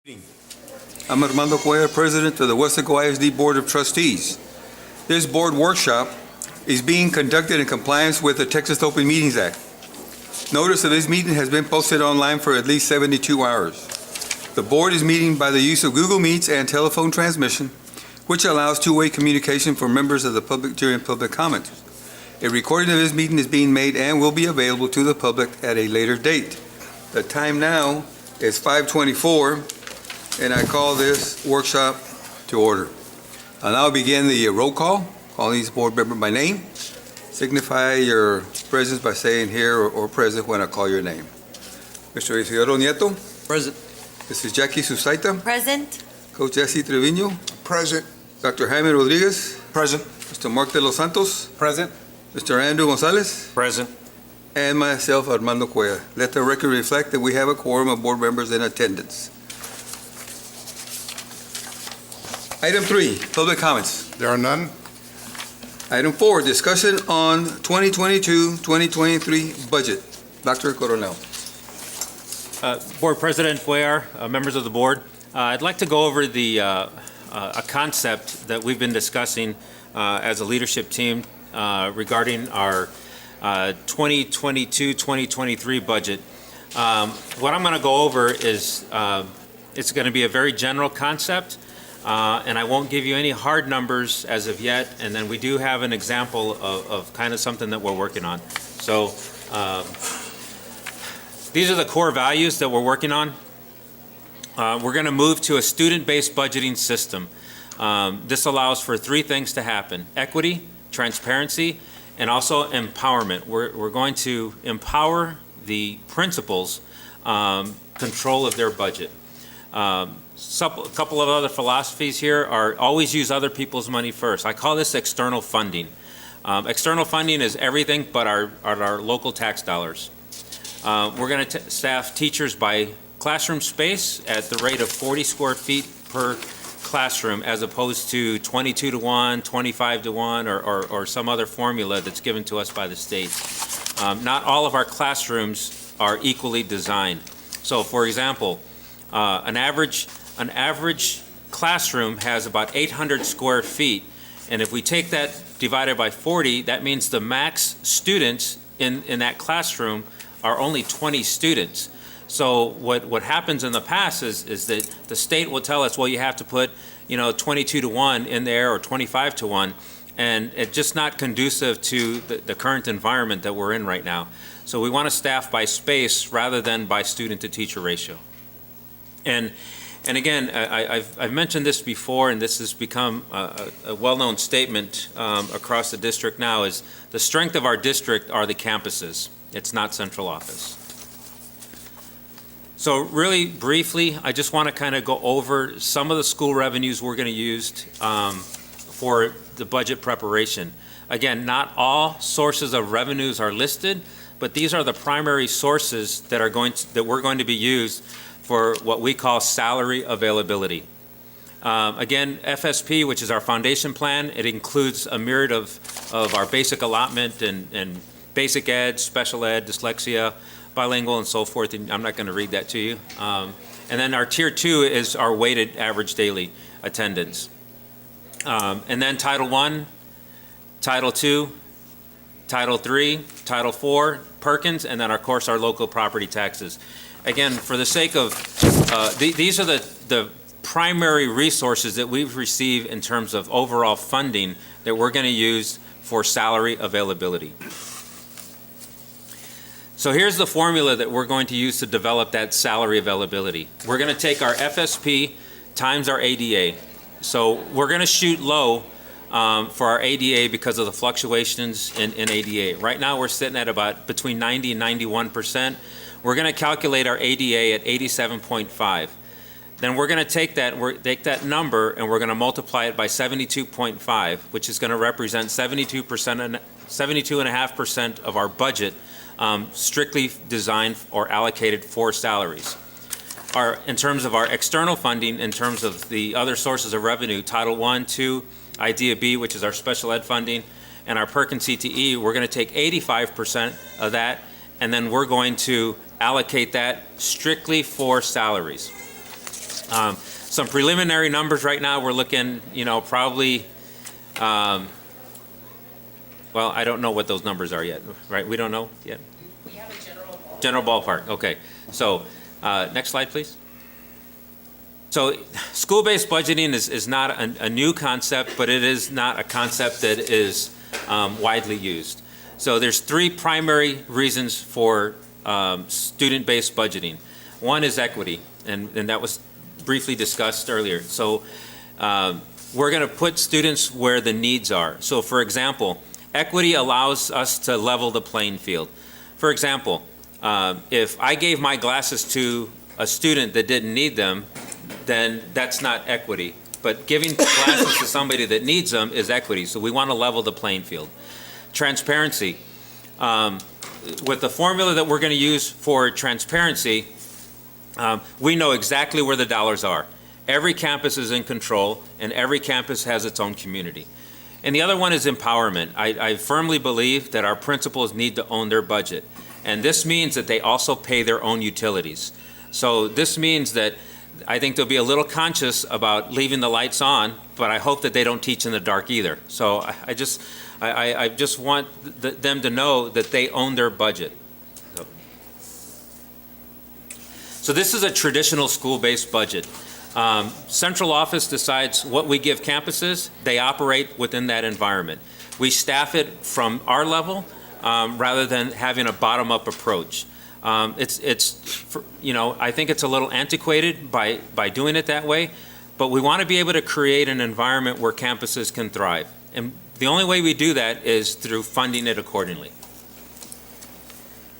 I'm Armando Cuellar, President of the Weslaco ISD Board of Trustees. This board workshop is being conducted in compliance with the Texas Open Meetings Act. Notice of this meeting has been posted online for at least 72 hours. The board is meeting by the use of Google Meets and telephone transmission, which allows two-way communication for members of the public during public comments. A recording of this meeting is being made and will be available to the public at a later date. The time now is 5:24. And I call this workshop to order. I'll now begin the roll call. Calling each board member by name. Signify your presence by saying here or present when I call your name. Mr. Isidoro Nieto. Present. Mrs. Jackie Susaita. Present. Coach Jesse Trevino. Present. Dr. Jaime Rodriguez. Present. Mr. Mark de los Santos. Present. Mr. Andrew Gonzalez. Present. And myself, Armando Cuellar. Let the record reflect that we have a quorum of board members in attendance. Item 3, public comments. There are none. Item 4, discussion on 2022-2023 budget. Dr. Coronel. Board President Cuellar, members of the board, I'd like to go over a concept that we've been discussing as a leadership team regarding our 2022-2023 budget. What I'm going to go over is it's going to be a very general concept. And I won't give you any hard numbers as of yet, and then we do have an example of kind of something that we're working on. So these are the core values that we're working on. We're going to move to a student-based budgeting system. This allows for three things to happen: equity, transparency, and also empowerment. We're going to empower the principals control of their budget. A couple of other philosophies here are always use other people's money first. I call this external funding. External funding is everything but our local tax dollars. We're going to staff teachers by classroom space at the rate of 40 square feet per classroom, as opposed to 22-to-1, 25-to-1, or some other formula that's given to us by the state. Not all of our classrooms are equally designed. So, for example, an average classroom has about 800 square feet, and if we take that divided by 40, that means the max students in that classroom are only 20 students. So what happens in the past is that the state will tell us, well, you have to put 22-to-1 in there or 25-to-1, and it's just not conducive to the current environment that we're in right now. So we want to staff by space rather than by student to teacher ratio. And again, I've mentioned this before, and this has become a well-known statement across the district now, is the strength of our district are the campuses. It's not central office. So really briefly, I just want to kind of go over some of the school revenues we're going to use for the budget preparation. Again, not all sources of revenues are listed, but these are the primary sources that we're going to be used for what we call salary availability. Again, FSP, which is our foundation plan, it includes a myriad of our basic allotment and basic ed, special ed, dyslexia, bilingual, and so forth, and I'm not going to read that to you. And then our tier 2 is our weighted average daily attendance. And then Title I, Title II, Title III, Title IV, Perkins, and then of course our local property taxes. Again, for the sake of, these are the primary resources that we've received in terms of overall funding that we're going to use for salary availability. So here's the formula that we're going to use to develop that salary availability. We're going to take our FSP times our ADA. So we're going to shoot low for our ADA because of the fluctuations in ADA. Right now we're sitting at about between 90 and 91%. We're going to calculate our ADA at 87.5. Then we're going to take that number and we're going to multiply it by 72.5, which is going to represent 72.5% of our budget, strictly designed or allocated for salaries. In terms of our external funding, in terms of the other sources of revenue, Title I, II, IDEA B, which is our special ed funding, and our Perkins CTE, we're going to take 85% of that, and then we're going to allocate that strictly for salaries. Some preliminary numbers right now, we're looking, probably, well, I don't know what those numbers are yet, right? We don't know yet? We have a general ballpark. General ballpark, okay. So, next slide, please. So, school-based budgeting is not a new concept, but it is not a concept that is widely used. So there's three primary reasons for student-based budgeting. One is equity, and that was briefly discussed earlier. So we're going to put students where the needs are. So for example, equity allows us to level the playing field. For example, if I gave my glasses to a student that didn't need them, then that's not equity. But giving glasses to somebody that needs them is equity. So we want to level the playing field. Transparency. With the formula that we're going to use for transparency, we know exactly where the dollars are. Every campus is in control, and every campus has its own community. And the other one is empowerment. I firmly believe that our principals need to own their budget. And this means that they also pay their own utilities. So this means that I think they'll be a little conscious about leaving the lights on, but I hope that they don't teach in the dark either. So I just want them to know that they own their budget. So this is a traditional school-based budget. Central office decides what we give campuses. They operate within that environment. We staff it from our level rather than having a bottom-up approach. I think it's a little antiquated by doing it that way, but we want to be able to create an environment where campuses can thrive. And the only way we do that is through funding it accordingly.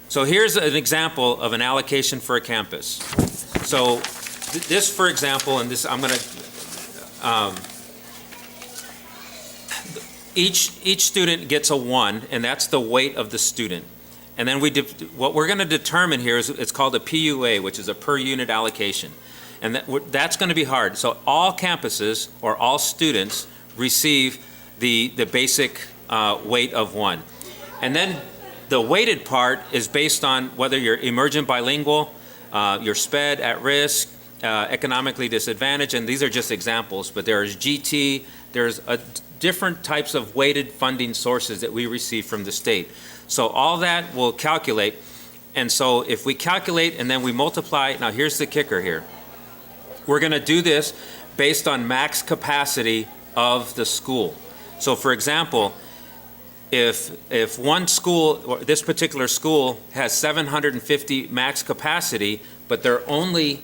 So here's an example of an allocation for a campus. So this, for example, and this I'm going to, each student gets a 1, and that's the weight of the student. And then what we're going to determine here is it's called a PUA, which is a per unit allocation. And that's going to be hard. So all campuses or all students receive the basic weight of 1. And then the weighted part is based on whether you're emergent bilingual, you're SPED, at risk, economically disadvantaged, and these are just examples, but there's GT, there's different types of weighted funding sources that we receive from the state. So all that will calculate, and so if we calculate and then we multiply, now here's the kicker here. We're going to do this based on max capacity of the school. So for example, if one school, or this particular school, has 750 max capacity, but they're only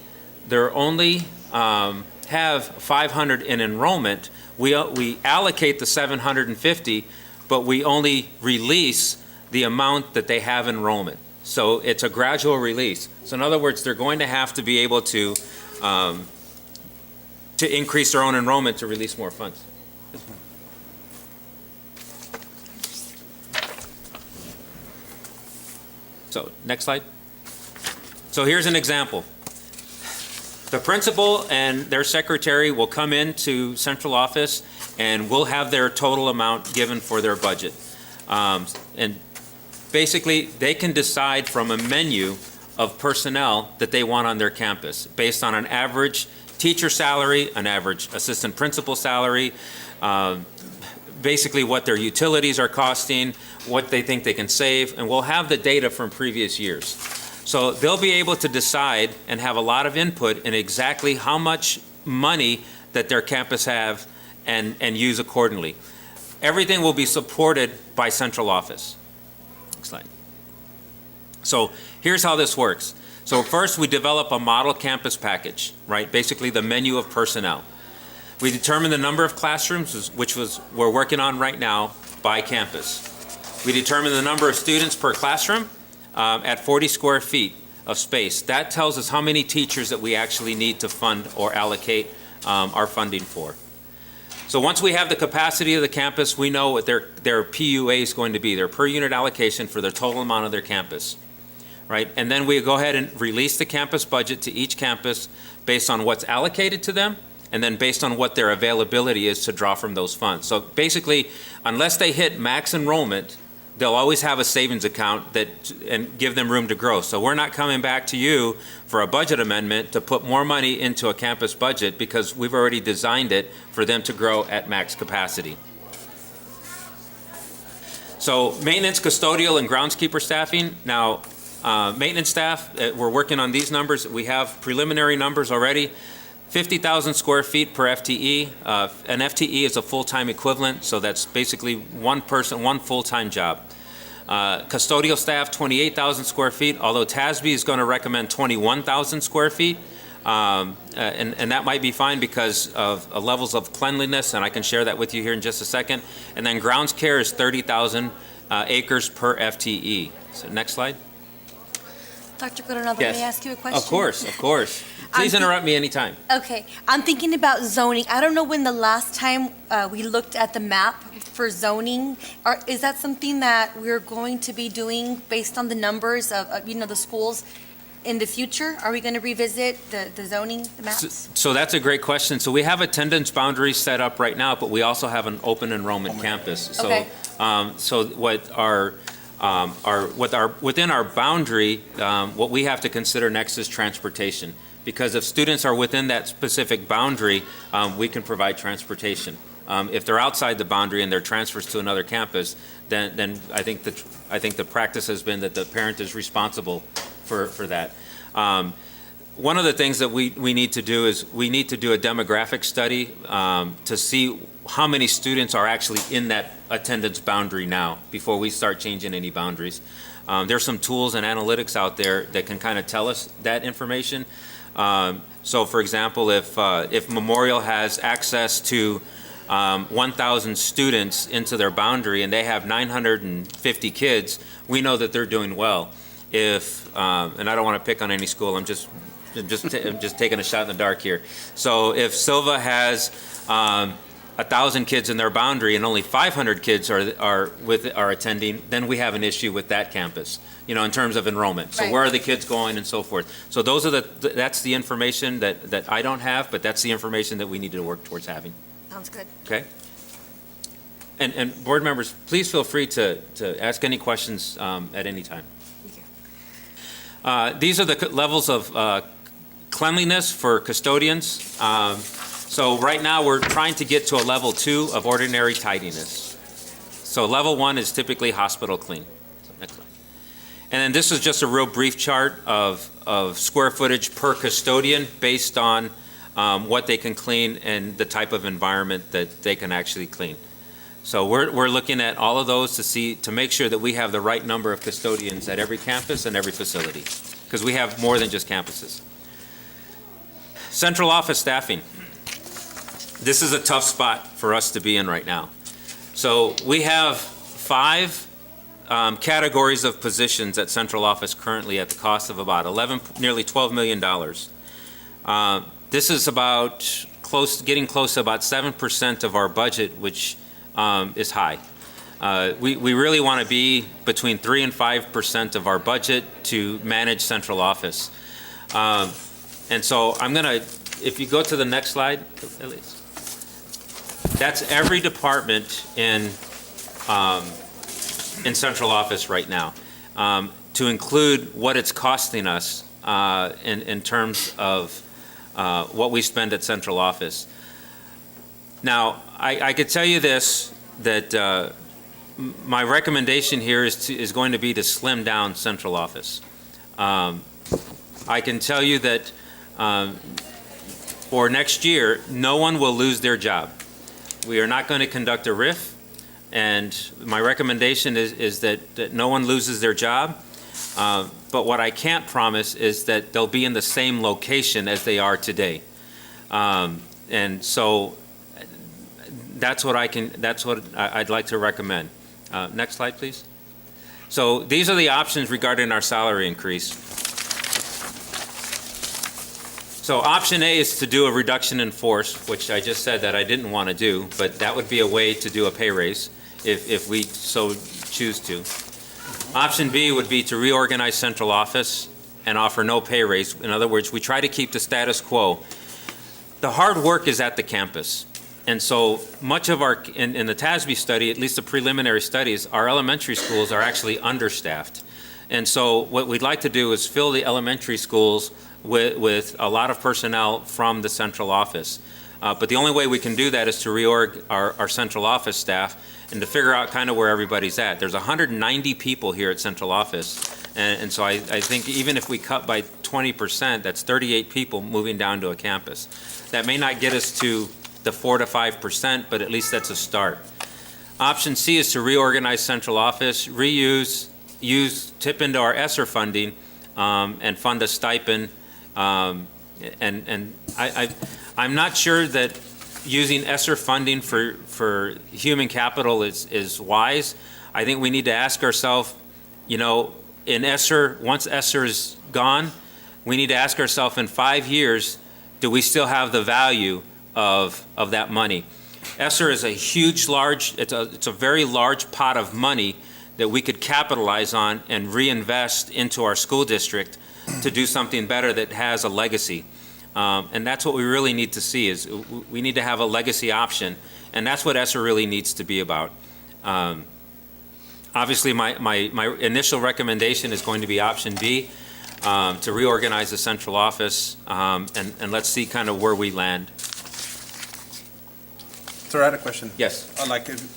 have 500 in enrollment, we allocate the 750, but we only release the amount that they have enrollment. So it's a gradual release. So in other words, they're going to have to be able to increase their own enrollment to release more funds. So next slide. So here's an example. The principal and their secretary will come into central office and we'll have their total amount given for their budget. And basically, they can decide from a menu of personnel that they want on their campus based on an average teacher salary, an average assistant principal salary, basically what their utilities are costing, what they think they can save, and we'll have the data from previous years. So they'll be able to decide and have a lot of input in exactly how much money that their campus have and use accordingly. Everything will be supported by central office. Next slide. So here's how this works. So first we develop a model campus package, right? Basically the menu of personnel. We determine the number of classrooms, which we're working on right now, by campus. We determine the number of students per classroom at 40 square feet of space. That tells us how many teachers that we actually need to fund or allocate our funding for. So once we have the capacity of the campus, we know what their PUA is going to be, their per unit allocation for the total amount of their campus, right? And then we go ahead and release the campus budget to each campus based on what's allocated to them, and then based on what their availability is to draw from those funds. So basically, unless they hit max enrollment, they'll always have a savings account and give them room to grow. So we're not coming back to you for a budget amendment to put more money into a campus budget because we've already designed it for them to grow at max capacity. So maintenance, custodial, and groundskeeper staffing. Now, maintenance staff, we're working on these numbers. We have preliminary numbers already. 50,000 square feet per FTE. An FTE is a full-time equivalent, so that's basically one person, one full-time job. Custodial staff, 28,000 square feet, although TASB is going to recommend 21,000 square feet. And that might be fine because of levels of cleanliness, and I can share that with you here in just a second. And then grounds care is 30,000 acres per FTE. So next slide. Dr. Coronado, Yes. may I ask you a question? Of course, of course. Please interrupt me anytime. Okay, I'm thinking about zoning. I don't know when the last time we looked at the map for zoning. Is that something that we're going to be doing based on the numbers of the schools in the future? Are we going to revisit the zoning maps? So that's a great question. So we have attendance boundaries set up right now, but we also have an open enrollment campus. So, Okay. so within our boundary, what we have to consider next is transportation. Because if students are within that specific boundary, we can provide transportation. If they're outside the boundary and they're transfers to another campus, then I think the practice has been that the parent is responsible for that. One of the things that we need to do is we need to do a demographic study to see how many students are actually in that attendance boundary now before we start changing any boundaries. There's some tools and analytics out there that can kind of tell us that information. So for example, if Memorial has access to 1,000 students into their boundary and they have 950 kids, we know that they're doing well. If and I don't want to pick on any school, I'm just taking a shot in the dark here. So if Silva has 1,000 kids in their boundary and only 500 kids are attending, then we have an issue with that campus, in terms of enrollment. So Right. where are the kids going and so forth. So those are that's the information that I don't have, but that's the information that we need to work towards having. Sounds good. Okay? And board members, please feel free to ask any questions at any time. Thank you. These are the levels of cleanliness for custodians. So right now, we're trying to get to a level 2 of ordinary tidiness. So level 1 is typically hospital clean. So next slide. And then this is just a real brief chart of square footage per custodian based on what they can clean and the type of environment that they can actually clean. So we're looking at all of those to make sure that we have the right number of custodians at every campus and every facility, because we have more than just campuses. Central office staffing. This is a tough spot for us to be in right now. So we have 5 categories of positions at central office currently at the cost of about nearly $12 million. This is getting close to about 7% of our budget, which is high. We really want to be between 3 and 5% of our budget to manage central office. And so if you go to the next slide, Elise. That's every department in central office right now, to include what it's costing us in terms of what we spend at central office. Now, I could tell you this, that my recommendation here is going to be to slim down central office. I can tell you that for next year, no one will lose their job. We are not going to conduct a RIF, and my recommendation is that no one loses their job. But what I can't promise is that they'll be in the same location as they are today. And so that's what I'd like to recommend. Next slide, please. So these are the options regarding our salary increase. So option A is to do a reduction in force, which I just said that I didn't want to do, but that would be a way to do a pay raise if we so choose to. Option B would be to reorganize central office and offer no pay raise. In other words, we try to keep the status quo. The hard work is at the campus. And so much of our, in the TASB study, at least the preliminary studies, our elementary schools are actually understaffed. And so what we'd like to do is fill the elementary schools with a lot of personnel from the central office. But the only way we can do that is to reorg our central office staff and to figure out kind of where everybody's at. There's 190 people here at central office. And so I think even if we cut by 20%, that's 38 people moving down to a campus. That may not get us to the 4 to 5%, but at least that's a start. Option C is to reorganize central office, tip into our ESSER funding, and fund a stipend. I'm not sure that using ESSER funding for human capital is wise. I think we need to ask ourselves, in ESSER, once ESSER is gone, we need to ask ourselves in 5 years, do we still have the value of that money? ESSER is a huge, it's a very large pot of money that we could capitalize on and reinvest into our school district to do something better that has a legacy. And that's what we really need to see, is we need to have a legacy option, and that's what ESSER really needs to be about. Obviously, my initial recommendation is going to be option B, to reorganize the central office, and let's see kind of where we land. Sir, I had a question. Yes.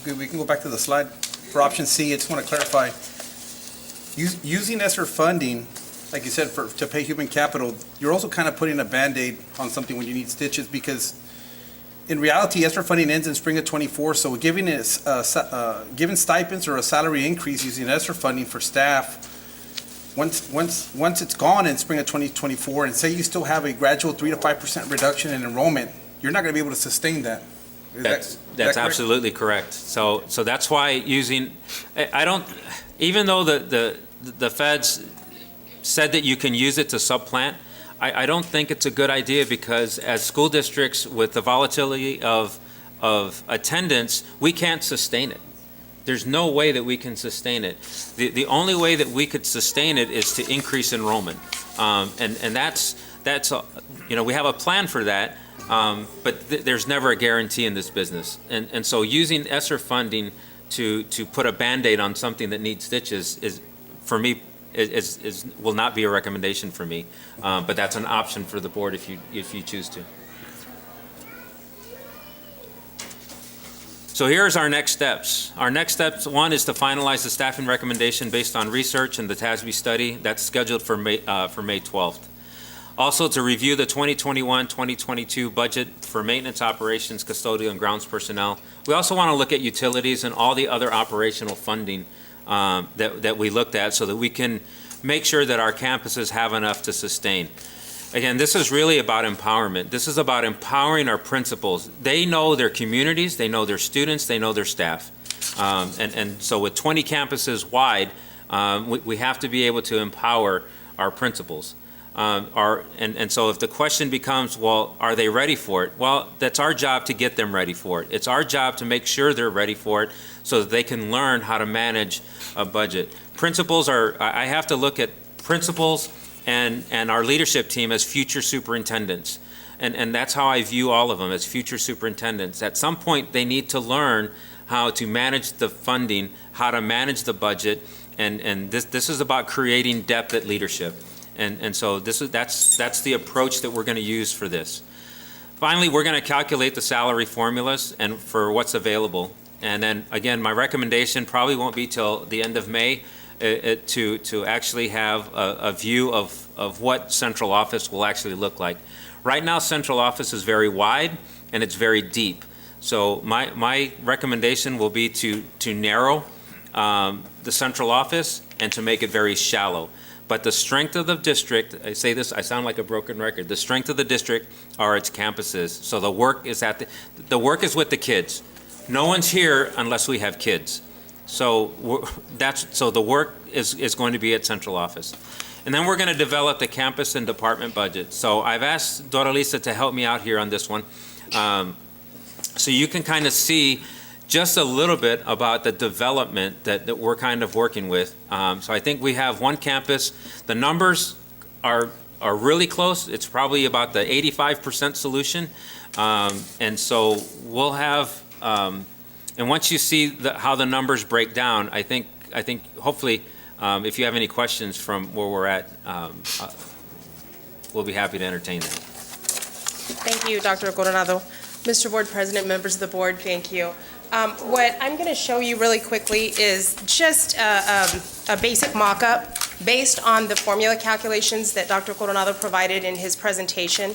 We can go back to the slide. For option C, I just want to clarify. Using ESSER funding, like you said, to pay human capital, you're also kind of putting a Band-Aid on something when you need stitches, because in reality, ESSER funding ends in spring of '24, so giving stipends or a salary increase using ESSER funding for staff, once it's gone in spring of 2024, and say you still have a gradual 3 to 5% reduction in enrollment, you're not going to be able to sustain that. That's absolutely correct. So that's why even though the feds said that you can use it to supplant, I don't think it's a good idea, because as school districts with the volatility of attendance, we can't sustain it. There's no way that we can sustain it. The only way that we could sustain it is to increase enrollment. And that's we have a plan for that. But there's never a guarantee in this business. And so using ESSER funding to put a Band-Aid on something that needs stitches is, for me, will not be a recommendation for me. But that's an option for the board if you choose to. So here's our next steps. Our next steps, one, is to finalize the staffing recommendation based on research and the TASB study. That's scheduled for May 12th. Also, to review the 2021-2022 budget for maintenance operations, custodial, and grounds personnel. We also want to look at utilities and all the other operational funding that we looked at, so that we can make sure that our campuses have enough to sustain. Again, this is really about empowerment. This is about empowering our principals. They know their communities, they know their students, they know their staff. And so with 20 campuses wide, we have to be able to empower our principals. And so if the question becomes, well, are they ready for it? Well, that's our job to get them ready for it. It's our job to make sure they're ready for it so that they can learn how to manage a budget. I have to look at principals and our leadership team as future superintendents. And that's how I view all of them, as future superintendents. At some point, they need to learn how to manage the funding, how to manage the budget, and this is about creating depth at leadership. And so that's the approach that we're going to use for this. Finally, we're going to calculate the salary formulas and for what's available. And then, again, my recommendation probably won't be till the end of May to actually have a view of what central office will actually look like. Right now, central office is very wide and it's very deep. So my recommendation will be to narrow the central office and to make it very shallow. But the strength of the district, I say this, I sound like a broken record, the strength of the district are its campuses. So the work is the work is with the kids. No one's here unless we have kids. So the work is going to be at central office. And then we're going to develop the campus and department budget. So I've asked Doralisa to help me out here on this one. So you can kind of see just a little bit about the development that we're kind of working with. So I think we have one campus. The numbers are are really close. It's probably about the 85% solution. And so we'll have, and once you see how the numbers break down, I think hopefully, if you have any questions from where we're at, we'll be happy to entertain that. Thank you, Dr. Coronado. Mr. Board President, members of the board, thank you. What I'm going to show you really quickly is just a basic mock-up based on the formula calculations that Dr. Coronado provided in his presentation.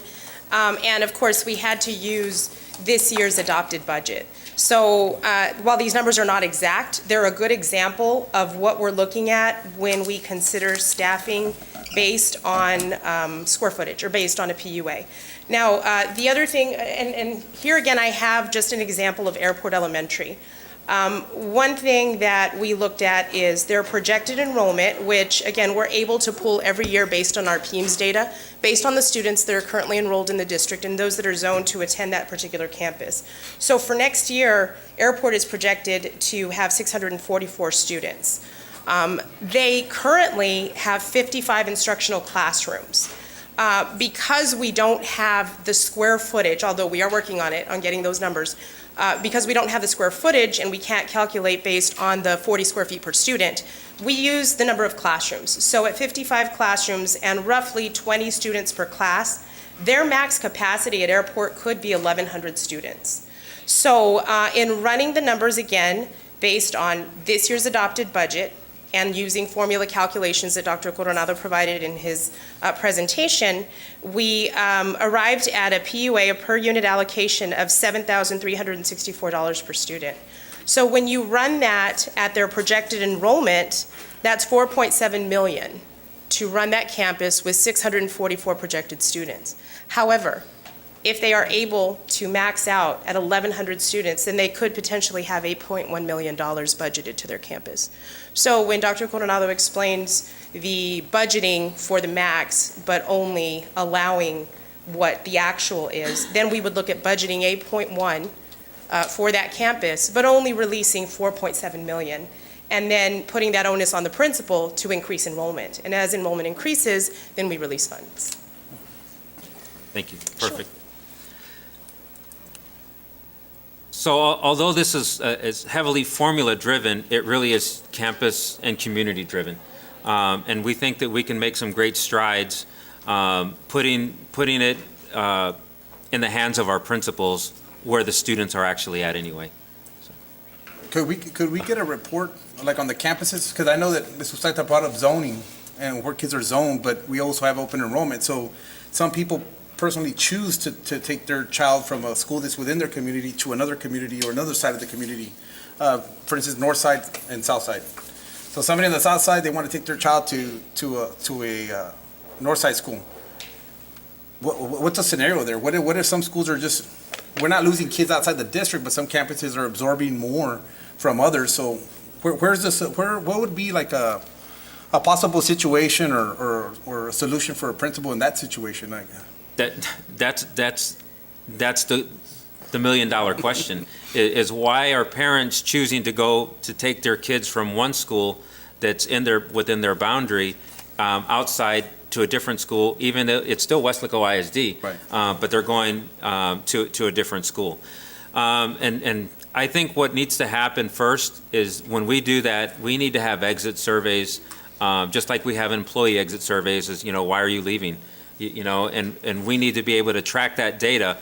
And of course, we had to use this year's adopted budget. So while these numbers are not exact, they're a good example of what we're looking at when we consider staffing based on square footage or based on a PUA. Now, the other thing, and here again, I have just an example of Airport Elementary. One thing that we looked at is their projected enrollment, which again, we're able to pull every year based on our PEIMS data, based on the students that are currently enrolled in the district and those that are zoned to attend that particular campus. So for next year, Airport is projected to have 644 students. They currently have 55 instructional classrooms. Because we don't have the square footage, although we are working on it, on getting those numbers, because we don't have the square footage and we can't calculate based on the 40 square feet per student, we use the number of classrooms. So at 55 classrooms and roughly 20 students per class, their max capacity at Airport could be 1,100 students. So in running the numbers again, based on this year's adopted budget, and using formula calculations that Dr. Coronado provided in his presentation, we arrived at a PUA, a per unit allocation of $7,364 per student. So when you run that at their projected enrollment, that's $4.7 million to run that campus with 644 projected students. However, if they are able to max out at 1,100 students, then they could potentially have $8.1 million budgeted to their campus. So when Dr. Coronado explains the budgeting for the max, but only allowing what the actual is, then we would look at budgeting 8.1 for that campus, but only releasing 4.7 million, and then putting that onus on the principal to increase enrollment. And as enrollment increases, then we release funds. Thank you. Perfect. So although this is heavily formula-driven, it really is campus and community-driven. And we think that we can make some great strides putting it in the hands of our principals where the students are actually at anyway. Could we get a report, like on the campuses? Because I know that Ms. Weslaco brought up zoning and where kids are zoned, but we also have open enrollment. So some people personally choose to take their child from a school that's within their community to another community or another side of the community. For instance, north side and south side. So somebody on the south side, they want to take their child to a north side school. What's the scenario there? What if some schools are just, we're not losing kids outside the district, but some campuses are absorbing more from others. So what would be like a possible situation or a solution for a principal in that situation? Like, That's the $1 million question is why are parents choosing to take their kids from one school that's within their boundary outside to a different school, even though it's still Weslaco ISD, right. But they're going to a different school. And I think what needs to happen first is when we do that, we need to have exit surveys, just like we have employee exit surveys. Is why are you leaving? And we need to be able to track that data.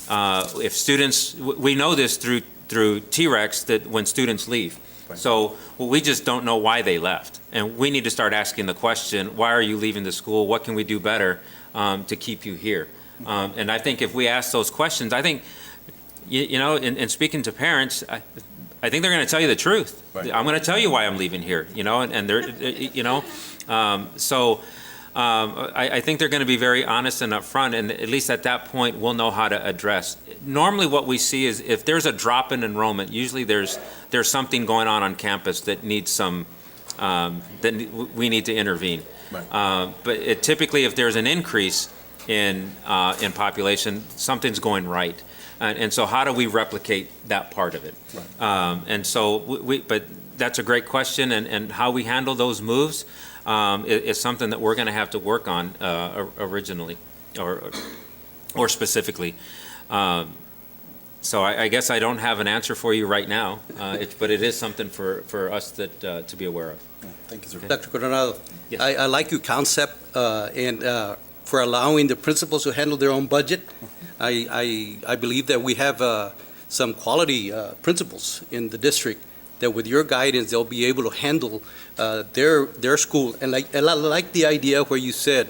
If students, we know this through TREX that when students leave. Right. So we just don't know why they left. And we need to start asking the question, why are you leaving the school? What can we do better to keep you here? And I think if we ask those questions, I think, in speaking to parents, I think they're going to tell you the truth. Right. I'm going to tell you why I'm leaving here, and they're, so I think they're going to be very honest and upfront, and at least at that point, we'll know how to address. Normally what we see is if there's a drop in enrollment, usually there's something going on campus that needs some, that we need to intervene. Right. But typically if there's an increase in population, something's going right. And so how do we replicate that part of it? Right. And so but that's a great question, and how we handle those moves. is something that we're going to have to work on originally or specifically. So I guess I don't have an answer for you right now, but it is something for us to be aware of. Thank you, sir. Dr. Coronado, Yes. I like your concept and for allowing the principals to handle their own budget. I believe that we have some quality principals in the district that with your guidance, they'll be able to handle their school. And I like the idea where you said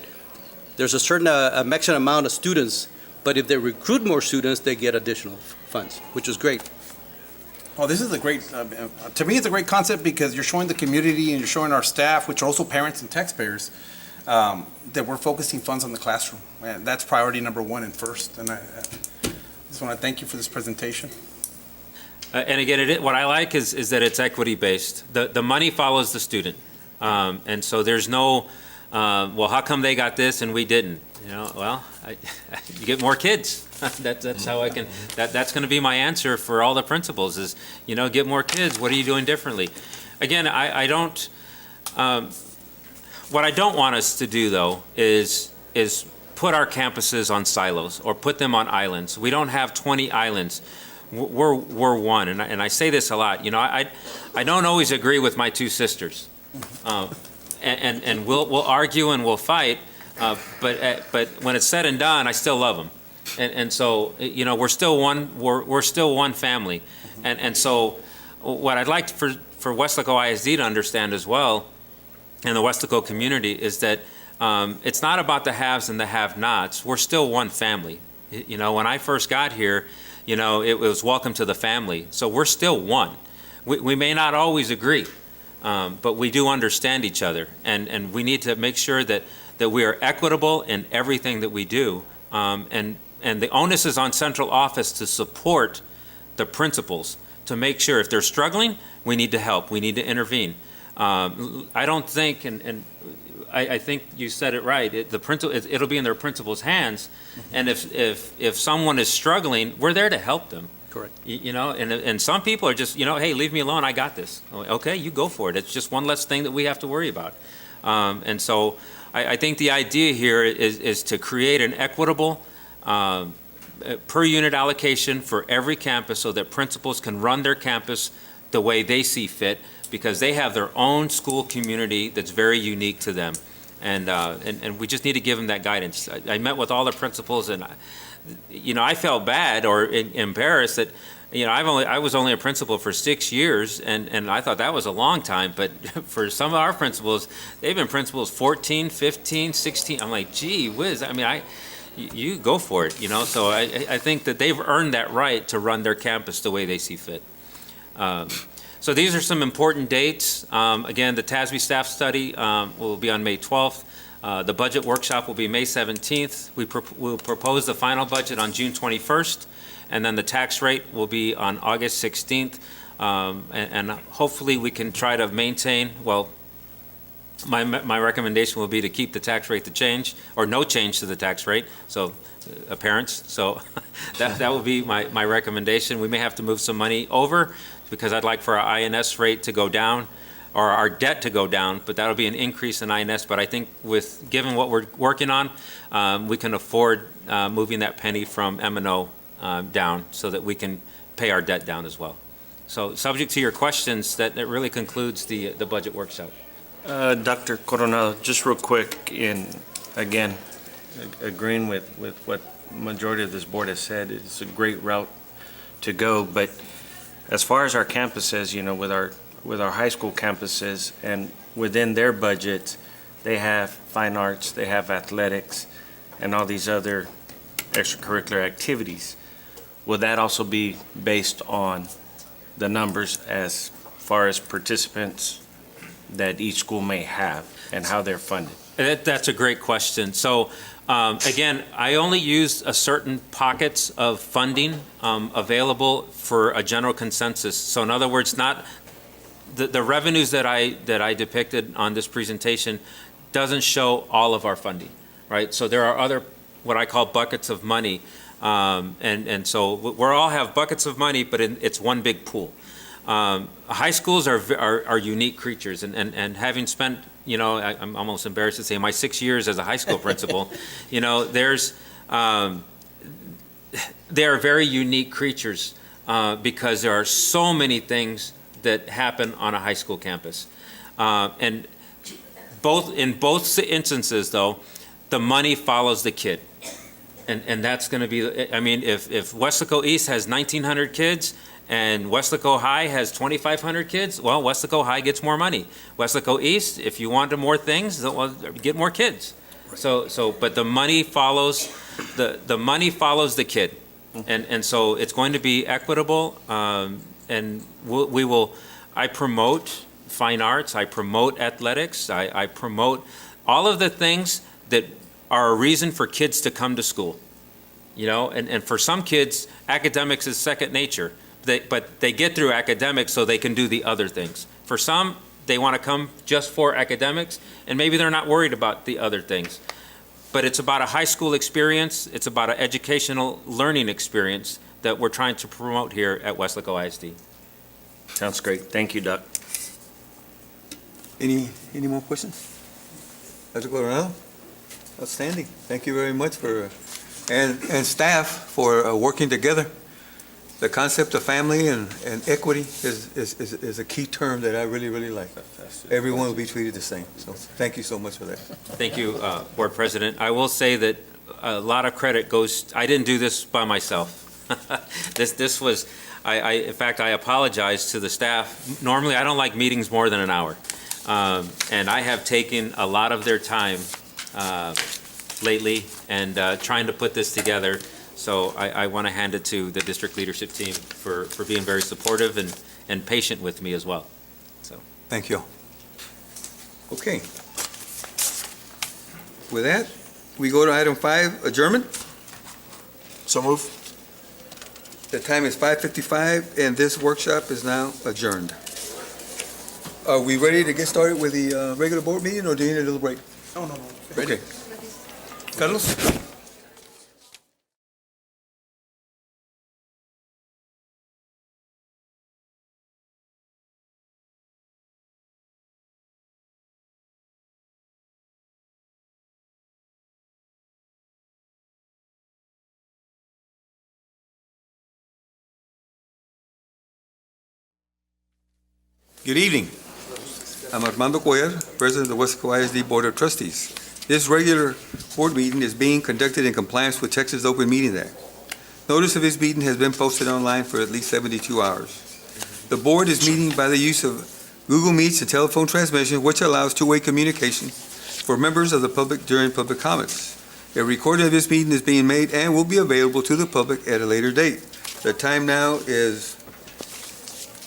there's a certain a maximum amount of students, but if they recruit more students, they get additional funds, which is great. Oh, this is a great, to me, it's a great concept because you're showing the community and you're showing our staff, which are also parents and taxpayers, that we're focusing funds on the classroom. And that's priority number one and first. And I just want to thank you for this presentation. And again, what I like is that it's equity-based. The money follows the student. And so there's no, well, how come they got this and we didn't? You know, well, you get more kids. That's how I can, that's going to be my answer for all the principals is, you know, get more kids. What are you doing differently? Again, I don't, what I don't want us to do, though, is put our campuses on silos or put them on islands. We don't have 20 islands. We're one, and I say this a lot. You know, I don't always agree with my two sisters, and we'll argue and we'll fight, but when it's said and done, I still love them, and so you know we're still one family, and so what I'd like for Weslaco ISD to understand as well, and the Weslaco community is that it's not about the haves and the have-nots. We're still one family. You know, when I first got here, you know, it was welcome to the family. So we're still one. We may not always agree, but we do understand each other. And we need to make sure that we are equitable in everything that we do. And the onus is on central office to support the principals, to make sure if they're struggling, we need to help, we need to intervene. I don't think, and I think you said it right. It'll be in their principal's hands, and if someone is struggling, we're there to help them. Correct. You know, and some people are just, you know, hey, leave me alone. I got this. Okay, you go for it. It's just one less thing that we have to worry about. And so I think the idea here is to create an equitable per unit allocation for every campus so that principals can run their campus the way they see fit, because they have their own school community that's very unique to them. And we just need to give them that guidance. I met with all the principals, and you know, I felt bad or embarrassed that, you know, I was only a principal for 6 years, and I thought that was a long time, but for some of our principals, they've been principals 14, 15, 16. I'm like, gee whiz, I mean, you go for it, you know? So I think that they've earned that right to run their campus the way they see fit. So these are some important dates. Again, the TASB staff study will be on May 12th. The budget workshop will be May 17th. We'll propose the final budget on June 21st, and then the tax rate will be on August 16th. And hopefully we can try to maintain, well, my recommendation will be to keep the tax rate to change, or no change to the tax rate, so parents. So that will be my recommendation. We may have to move some money over, because I'd like for our INS rate to go down, or our debt to go down, but that'll be an increase in INS. But I think given what we're working on, we can afford moving that penny from M&O down so that we can pay our debt down as well. So subject to your questions, that really concludes the budget workshop. Dr. Coronado, just real quick, again, agreeing with what majority of this board has said, it's a great route to go, but as far as our campuses, you know, with our high school campuses, and within their budgets, they have fine arts, they have athletics, and all these other extracurricular activities. Will that also be based on the numbers as far as participants that each school may have and how they're funded? That's a great question. So again, I only used a certain pockets of funding available for a general consensus. So in other words, not the revenues that I depicted on this presentation doesn't show all of our funding, right? So there are other, what I call buckets of money. And so we all have buckets of money, but it's one big pool. High schools are unique creatures, and having spent, I'm almost embarrassed to say, my 6 years as a high school principal, they are very unique creatures because there are so many things that happen on a high school campus. And in both instances, though, the money follows the kid. And that's going to be, if Weslaco East has 1,900 kids and Weslaco High has 2,500 kids, well, Weslaco High gets more money. Weslaco East, if you want more things, well, get more kids. But the money follows the kid. And so it's going to be equitable, and I promote fine arts, I promote athletics, I promote all of the things that are a reason for kids to come to school. And for some kids, academics is second nature, but they get through academics so they can do the other things. For some, they want to come just for academics, and maybe they're not worried about the other things. But it's about a high school experience, it's about an educational learning experience that we're trying to promote here at Weslaco ISD. Sounds great. Thank you, Doc. Any more questions? Dr. Coronado? Outstanding. Thank you very much and staff for working together. The concept of family and equity is a key term that I really, really like. Everyone will be treated the same. So thank you so much for that. Thank you, Board President. I will say that a lot of credit goes, I didn't do this by myself. This was, in fact, I apologize to the staff. Normally, I don't like meetings more than an hour. And I have taken a lot of their time lately and trying to put this together. So I want to hand it to the district leadership team for being very supportive and patient with me as well. So Thank you. Okay. With that, we go to item 5, adjournment. So move. The time is 5:55, and this workshop is now adjourned. Are we ready to get started with the regular board meeting, or do you need a little break? No. Okay. Carlos? Good evening. I'm Armando Cuellar, President of the Weslaco ISD Board of Trustees. This regular board meeting is being conducted in compliance with Texas Open Meetings Act. Notice of this meeting has been posted online for at least 72 hours. The board is meeting by the use of Google Meets and telephone transmission, which allows two-way communication for members of the public during public comments. A recording of this meeting is being made and will be available to the public at a later date. The time now is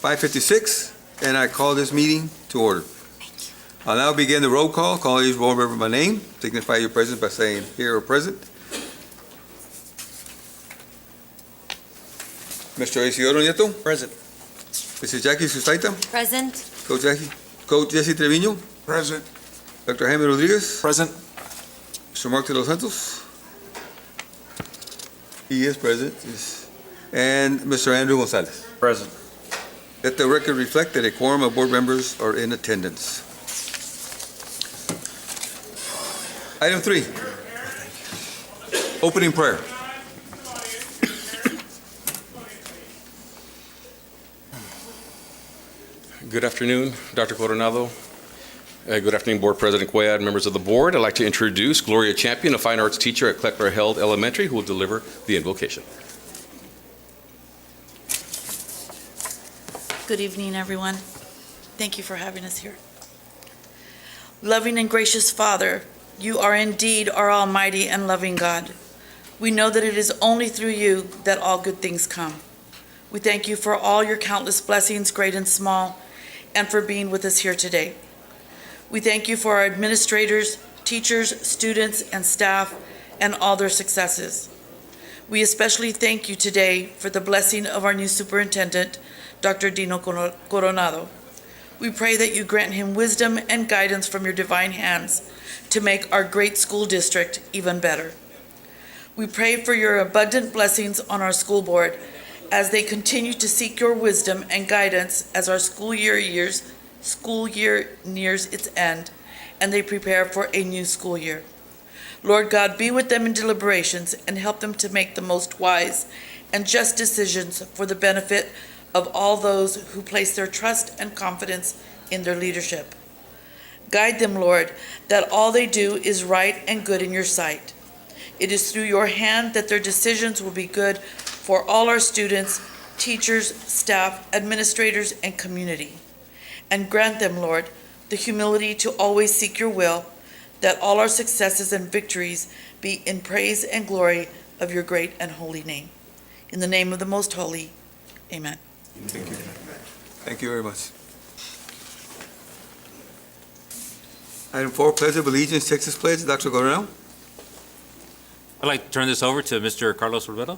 5:56. And I call this meeting to order. I'll now begin the roll call. Call each board member by name. Signify your presence by saying here or present. Mr. Isidoro Nieto. Present. Mrs. Jackie Sustaita. Present. Coach Jesse Treviño. Present. Dr. Jaime Rodriguez. Present. Mr. Mark de los Santos. He is present. Yes. And Mr. Andrew Gonzalez. Present. Let the record reflect that a quorum of board members are in attendance. Item 3, opening prayer. Good afternoon, Dr. Coronado. Good afternoon, Board President Cuellar and members of the board. I'd like to introduce Gloria Champion, a fine arts teacher at Kleckler Held Elementary, who will deliver the invocation. Good evening, everyone. Thank you for having us here. Loving and gracious Father, you are indeed our almighty and loving God. We know that it is only through you that all good things come. We thank you for all your countless blessings, great and small, and for being with us here today. We thank you for our administrators, teachers, students, and staff, and all their successes. We especially thank you today for the blessing of our new superintendent, Dr. Dino Coronado. We pray that you grant him wisdom and guidance from your divine hands to make our great school district even better. We pray for your abundant blessings on our school board as they continue to seek your wisdom and guidance as our school year nears its end and they prepare for a new school year. Lord God, be with them in deliberations and help them to make the most wise and just decisions for the benefit of all those who place their trust and confidence in their leadership. Guide them, Lord, that all they do is right and good in your sight. It is through your hand that their decisions will be good for all our students, teachers, staff, administrators, and community. And grant them, Lord, the humility to always seek your will, that all our successes and victories be in praise and glory of your great and holy name. In the name of the Most Holy, amen. Thank you. Thank you very much. Item 4, Pledge of Allegiance, Texas Pledge. Dr. Coronel. I'd like to turn this over to Mr. Carlos Rivera.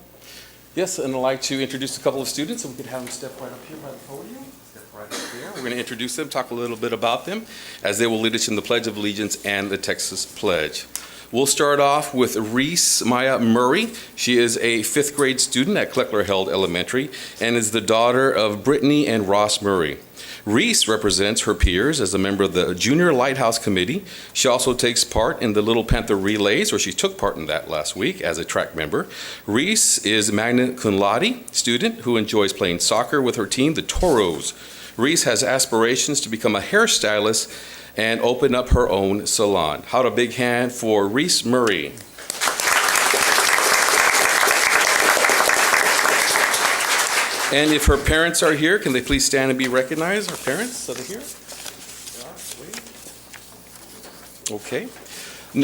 Yes, and I'd like to introduce a couple of students, and we could have them step right up here by the podium. Step right up there. We're going to introduce them, talk a little bit about them, as they will lead us in the Pledge of Allegiance and the Texas Pledge. We'll start off with Rhys Maya Murray. She is a 5th grade student at Kleckler-Held Elementary and is the daughter of Brittany and Ross Murray. Rhys represents her peers as a member of the Junior Lighthouse Committee. She also takes part in the Little Panther Relays, or she took part in that last week as a track member. Rhys is magna cum laude student who enjoys playing soccer with her team, the Toros. Rhys has aspirations to become a hairstylist and open up her own salon. How about a big hand for Rhys Murray? And if her parents are here, can they please stand and be recognized? Her parents, are they here? Okay.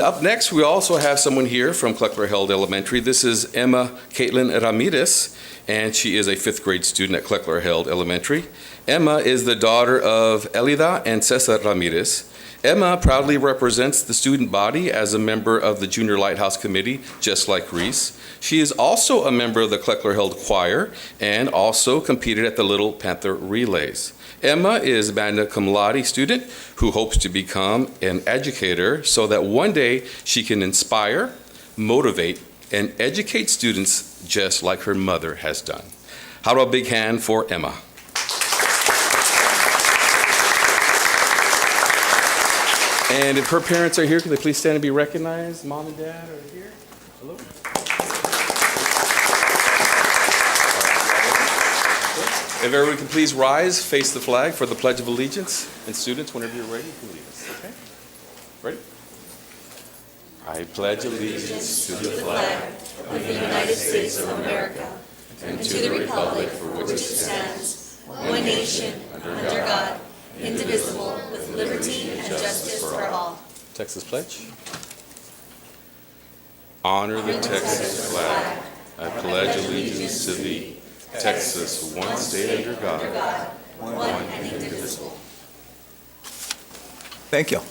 Up next, we also have someone here from Kleckler-Held Elementary. This is Emma Caitlin Ramirez, and she is a 5th grade student at Kleckler-Held Elementary. Emma is the daughter of Elida and Cesar Ramirez. Emma proudly represents the student body as a member of the Junior Lighthouse Committee, just like Rhys. She is also a member of the Kleckler-Held Choir and also competed at the Little Panther Relays. Emma is a magna cum laude student who hopes to become an educator so that one day she can inspire, motivate, and educate students just like her mother has done. How about a big hand for Emma? And if her parents are here, can they please stand and be recognized? Mom and Dad are here. Hello. If everyone can please rise, face the flag for the Pledge of Allegiance. And students, whenever you're ready, you can lead us. Okay? Ready? I pledge allegiance to the flag of the United States of America and to the republic for which it stands, one nation, under God, indivisible, with liberty and justice for all. Texas Pledge. Honor the Texas flag. I pledge allegiance to thee. Texas, one state under God, one and indivisible. Thank you.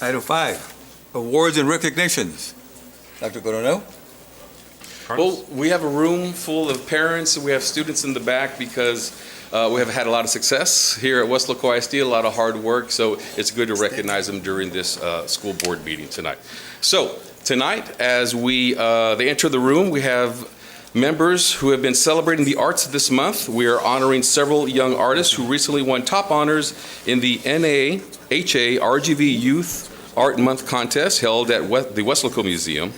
Item 5, awards and recognitions. Dr. Coronel? Well, we have a room full of parents, and we have students in the back because we have had a lot of success here at Weslaco ISD, a lot of hard work, so it's good to recognize them during this school board meeting tonight. So tonight, as they enter the room, we have members who have been celebrating the arts this month. We are honoring several young artists who recently won top honors in the NAHA RGV Youth Art Month contest held at the Weslaco Museum.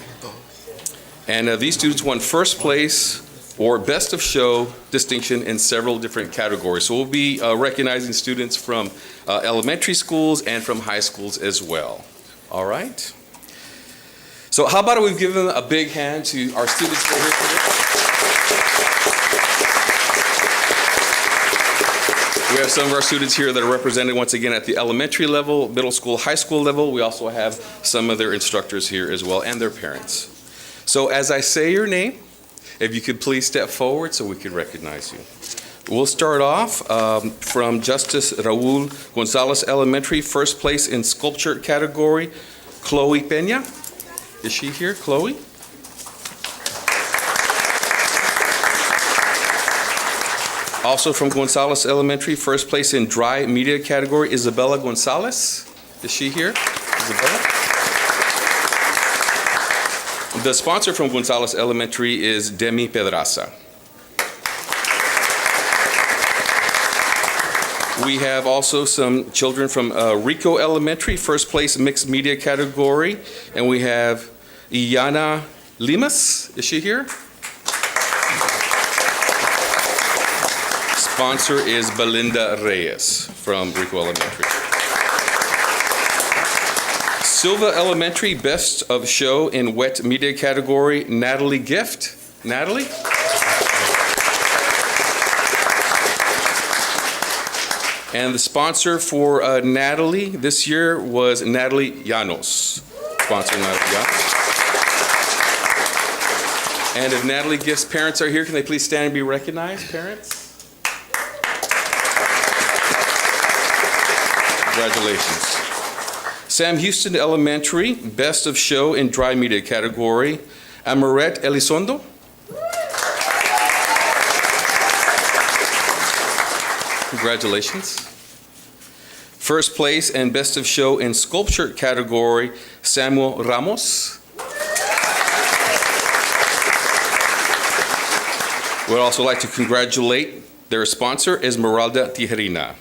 And these students won first place or best of show distinction in several different categories. So we'll be recognizing students from elementary schools and from high schools as well. All right. So how about we give them a big hand to our students who are here today? We have some of our students here that are represented once again at the elementary level, middle school, high school level. We also have some of their instructors here as well and their parents. So as I say your name, if you could please step forward so we can recognize you. We'll start off from Justice Raul Gonzalez Elementary, first place in sculpture category, Chloe Peña. Is she here, Chloe? Also from Gonzales Elementary, first place in dry media category, Isabella Gonzalez. Is she here? Isabella? The sponsor from Gonzales Elementary is Demi Pedraza. We have also some children from Rico Elementary, first place mixed media category, and we have Iyana Limas. Is she here? Sponsor is Belinda Reyes from Rico Elementary. Silva Elementary, best of show in wet media category, Natalie Gift. Natalie? And the sponsor for Natalie this year was Natalie Llanos. Sponsor Natalie Llanos. And if Natalie Gift's parents are here, can they please stand and be recognized, parents? Congratulations. Sam Houston Elementary, best of show in dry media category, Amaret Elizondo. Congratulations. First place and best of show in sculpture category, Samuel Ramos. We'd also like to congratulate their sponsor, Esmeralda Tijerina.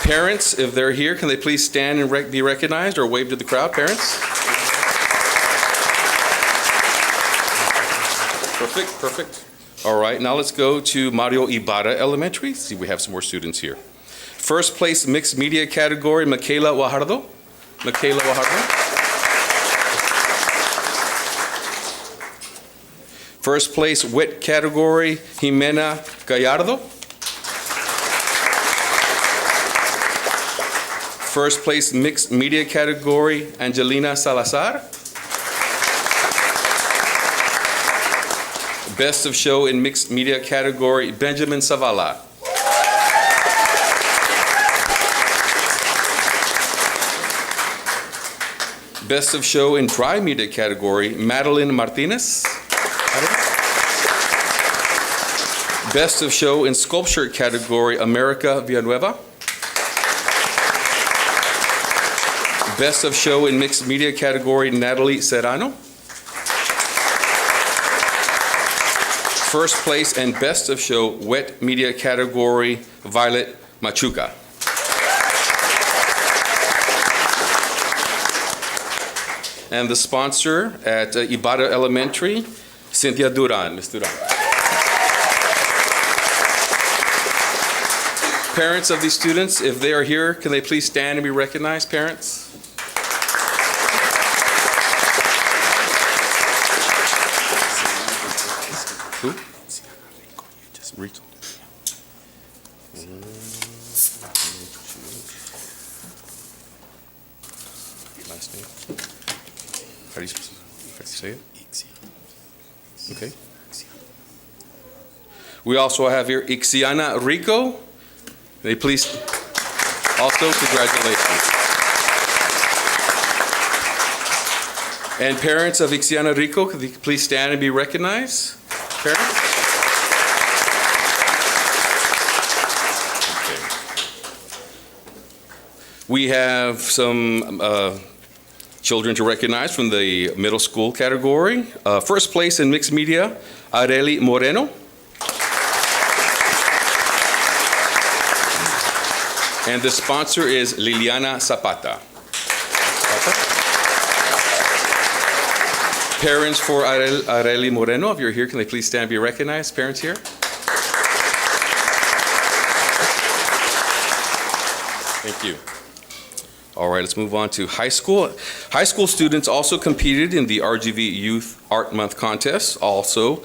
Parents, if they're here, can they please stand and be recognized or wave to the crowd, parents? Perfect, perfect. All right, now let's go to Mario Ibarra Elementary. See, we have some more students here. First place mixed media category, Michaela Guajardo. Michaela Guajardo. First place wet category, Jimena Gallardo. First place mixed media category, Angelina Salazar. Best of show in mixed media category, Benjamin Zavala. Best of show in dry media category, Madeline Martinez. Best of show in sculpture category, America Villanueva. Best of show in mixed media category, Natalie Serrano. First place and best of show wet media category, Violet Machuca. And the sponsor at Ibarra Elementary, Cynthia Duran. Ms. Duran. Parents of these students, if they are here, can they please stand and be recognized, parents? Who? Rhys. Last name? How do you say it? Okay. We also have here Ixiana Rico. They please, also congratulations. And parents of Ixiana Rico, could they please stand and be recognized? Parents? Okay. We have some children to recognize from the middle school category. First place in mixed media, Areli Moreno. And the sponsor is Liliana Zapata. Parents for Areli Moreno, if you're here, can they please stand and be recognized? Parents here? Thank you. All right, let's move on to high school. High school students also competed in the RGV Youth Art Month contest. Also,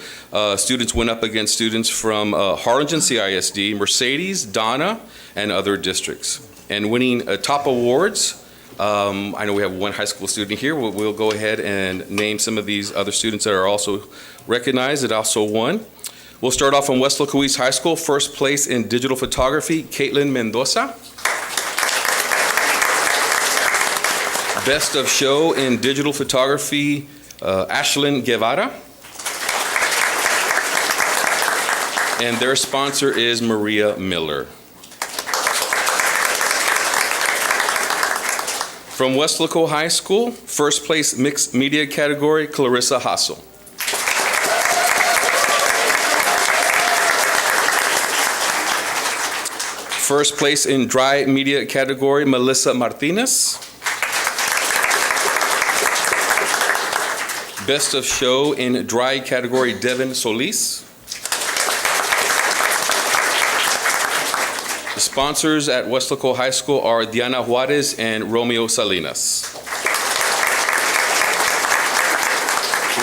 students went up against students from Harlingen CISD, Mercedes, Donna, and other districts. And winning top awards, I know we have one high school student here. We'll go ahead and name some of these other students that are also recognized that also won. We'll start off from Weslaco East High School. First place in digital photography, Caitlin Mendoza. Best of show in digital photography, Ashlyn Guevara. And their sponsor is Maria Miller. From Weslaco High School, first place mixed media category, Clarissa Hassel. First place in dry media category, Melissa Martinez. Best of show in dry category, Devin Solis. The sponsors at Weslaco High School are Diana Juarez and Romeo Salinas.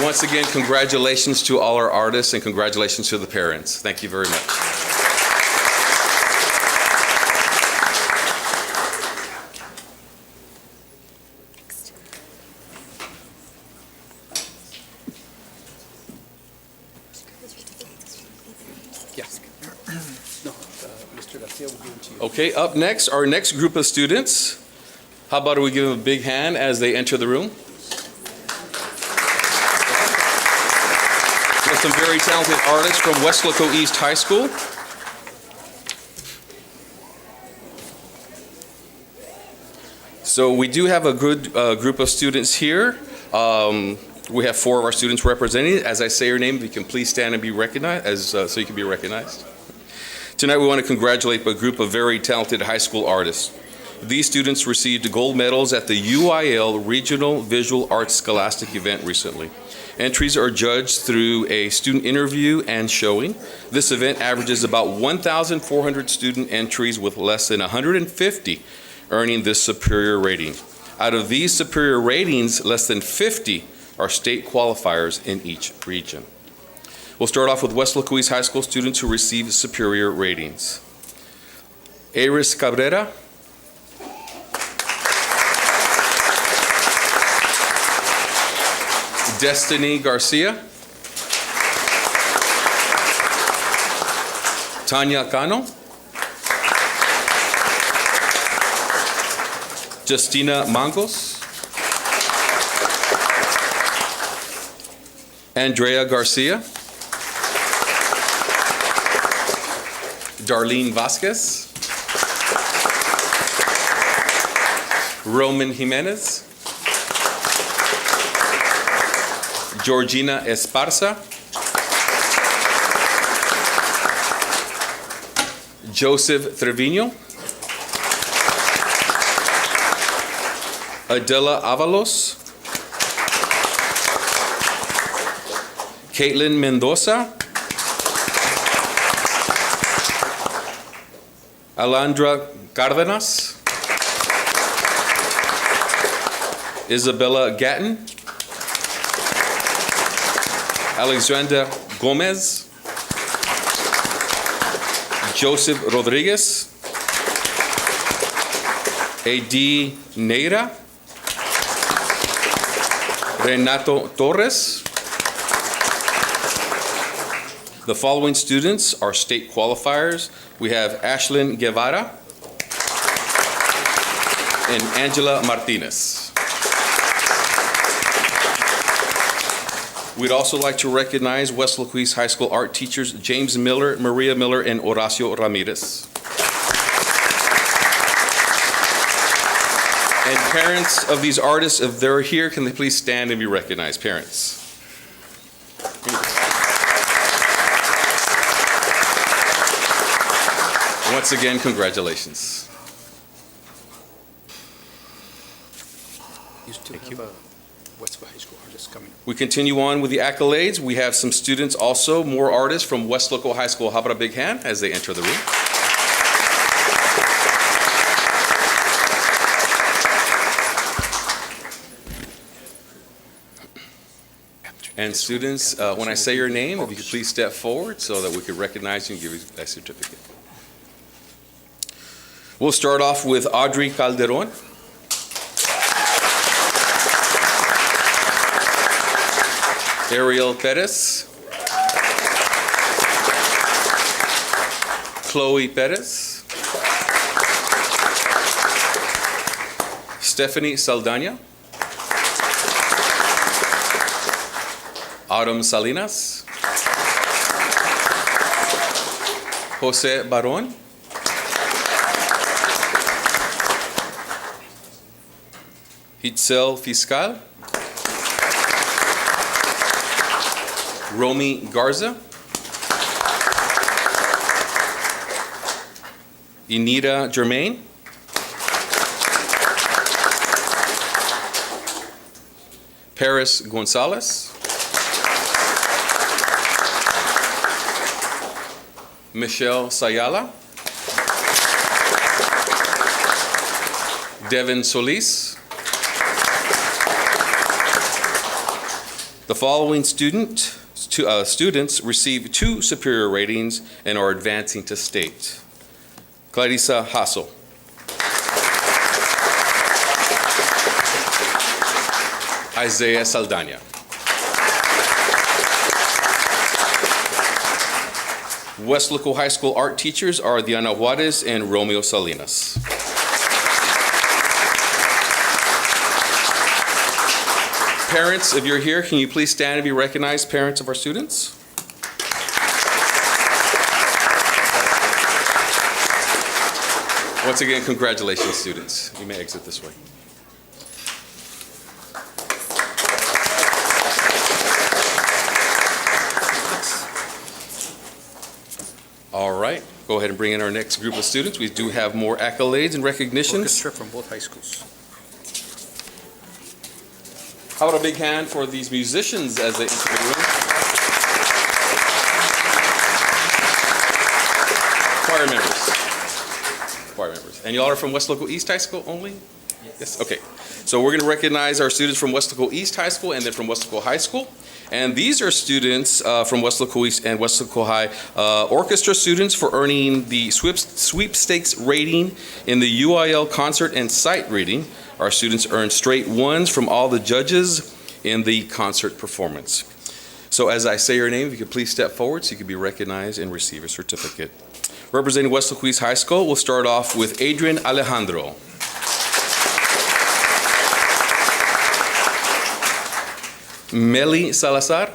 Once again, congratulations to all our artists and congratulations to the parents. Thank you very much. Okay, up next, our next group of students. How about we give them a big hand as they enter the room? We have some very talented artists from Weslaco East High School. So we do have a good group of students here. We have 4 of our students representing. As I say your name, if you can please stand and be recognized, so you can be recognized. Tonight we want to congratulate a group of very talented high school artists. These students received gold medals at the UIL Regional Visual Arts Scholastic event recently. Entries are judged through a student interview and showing. This event averages about 1,400 student entries with less than 150 earning this superior rating. Out of these superior ratings, less than 50 are state qualifiers in each region. We'll start off with Weslaco East High School students who received superior ratings. Aris Cabrera. Destiny Garcia. Tanya Cano. Justina Mangos. Andrea Garcia. Darlene Vasquez. Roman Jimenez. Georgina Esparza. Joseph Trevino. Adela Avalos. Caitlin Mendoza. Alandra Cardenas. Isabella Gatton. Alexandra Gomez. Joseph Rodriguez. A.D. Neira. Renato Torres. The following students are state qualifiers. We have Ashlyn Guevara and Angela Martinez. We'd also like to recognize Weslaco East High School art teachers James Miller, Maria Miller, and Horacio Ramirez. And parents of these artists, if they're here, can they please stand and be recognized? Parents. Once again, congratulations. Thank you. Weslaco High School artists coming. We continue on with the accolades. We have some students also, more artists from Weslaco High School. How about a big hand as they enter the room? And students, when I say your name, if you could please step forward so that we could recognize you and give you a certificate. We'll start off with Audrey Calderon. Ariel Perez. Chloe Perez. Stephanie Saldana. Autumn Salinas. Jose Baron. Itzel Fiscal. Romy Garza. Inida Germain. Paris Gonzalez. Michelle Sayala. Devin Solis. The following students received 2 superior ratings and are advancing to state. Clarissa Hassel. Isaiah Saldana. Weslaco High School art teachers are Diana Juarez and Romeo Salinas. Parents, if you're here, can you please stand and be recognized, parents of our students? Once again, congratulations, students. You may exit this way. All right, go ahead and bring in our next group of students. We do have more accolades and recognitions. Orchestra from both high schools. How about a big hand for these musicians as they enter the room? Choir members. And y'all are from Weslaco East High School only? Yes. Okay. So we're going to recognize our students from Weslaco East High School and then from Weslaco High School. And these are students from Weslaco East and Weslaco High orchestra students for earning the sweepstakes rating in the UIL concert and sight reading. Our students earned straight 1s from all the judges in the concert performance. So as I say your name, if you could please step forward so you can be recognized and receive a certificate. Representing Weslaco East High School, we'll start off with Adrian Alejandro. Meli Salazar.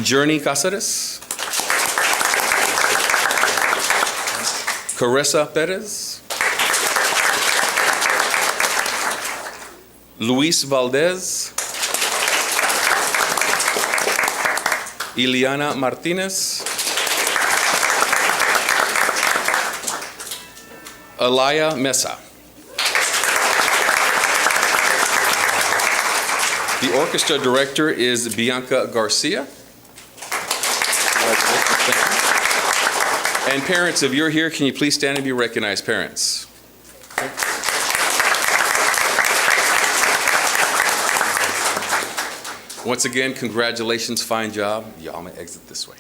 Journey Cáceres. Caressa Perez. Luis Valdez. Ileana Martinez. Alaya Mesa. The orchestra director is Bianca Garcia. And parents, if you're here, can you please stand and be recognized, parents? Once again, congratulations, fine job. Y'all may exit this way.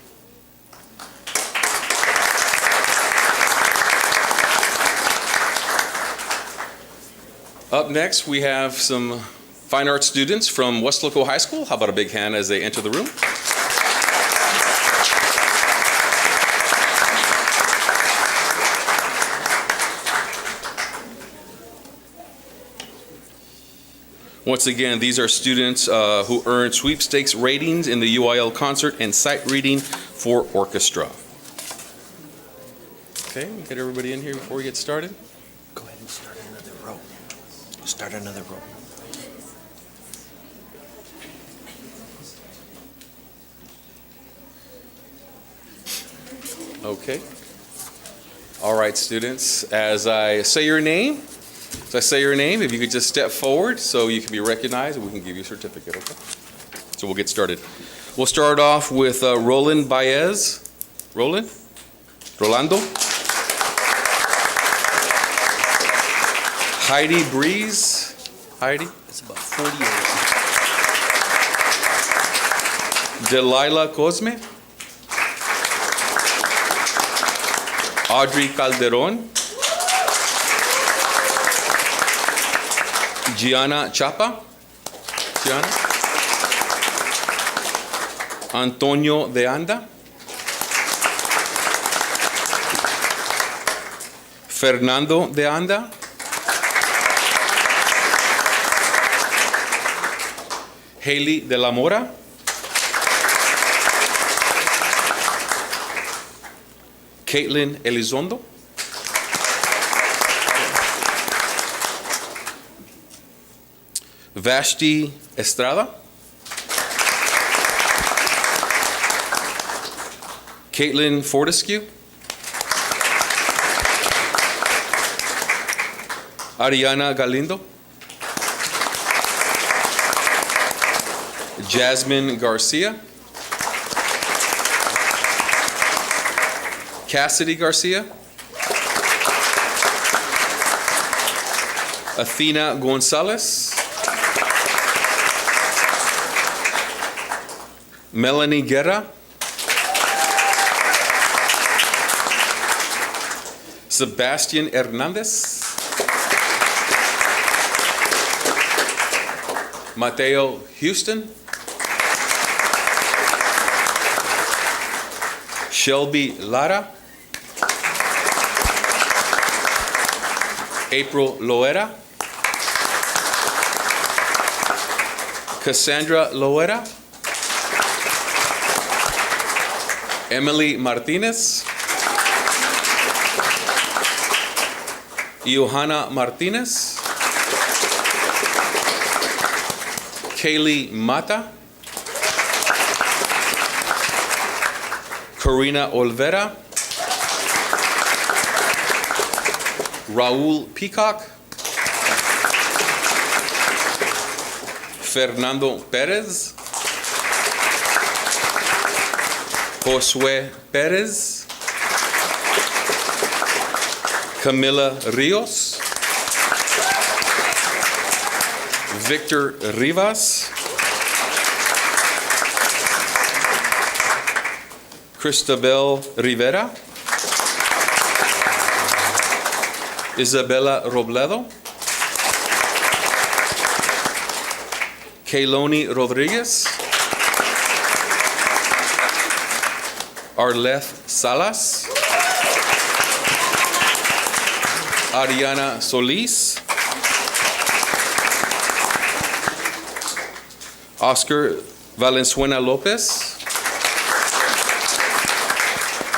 Up next, we have some fine arts students from Weslaco High School. How about a big hand as they enter the room? Once again, these are students who earned sweepstakes ratings in the UIL concert and sight reading for orchestra. Okay, get everybody in here before we get started. Go ahead and start another row. Start another row. Okay. All right, students, as I say your name, if you could just step forward so you can be recognized and we can give you a certificate, okay? So we'll get started. We'll start off with Roland Baez. Rolando. Heidi Breeze. Heidi. It's about 40 years. Delilah Cosme. Audrey Calderon. Gianna Chapa. Antonio de Anda. Fernando de Anda. Haley de la Mora. Caitlin Elizondo. Vashti Estrada. Caitlin Fortescue. Ariana Galindo. Jasmine Garcia. Cassidy Garcia. Athena Gonzalez. Melanie Guerra. Sebastian Hernandez. Mateo Houston. Shelby Lara. April Loera. Cassandra Loera. Emily Martinez. Johanna Martinez. Kaylee Mata. Corina Olvera. Raul Peacock. Fernando Perez. Josue Perez. Camila Rios. Victor Rivas. Cristabel Rivera. Isabella Robledo. Kayloni Rodriguez. Arleth Salas. Ariana Solis. Oscar Valenzuela Lopez.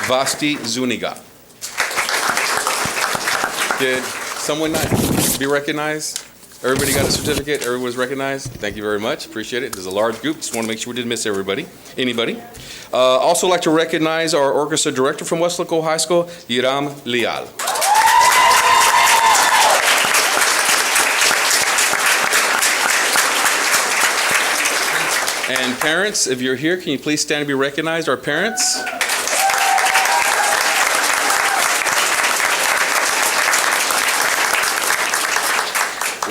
Vasti Zuniga. Did someone not be recognized? Everybody got a certificate? Everyone was recognized? Thank you very much. Appreciate it. There's a large group. Just want to make sure we didn't miss everybody. Anybody? Also like to recognize our orchestra director from Weslaco High School, Hiram Leal. And parents, if you're here, can you please stand and be recognized? Our parents.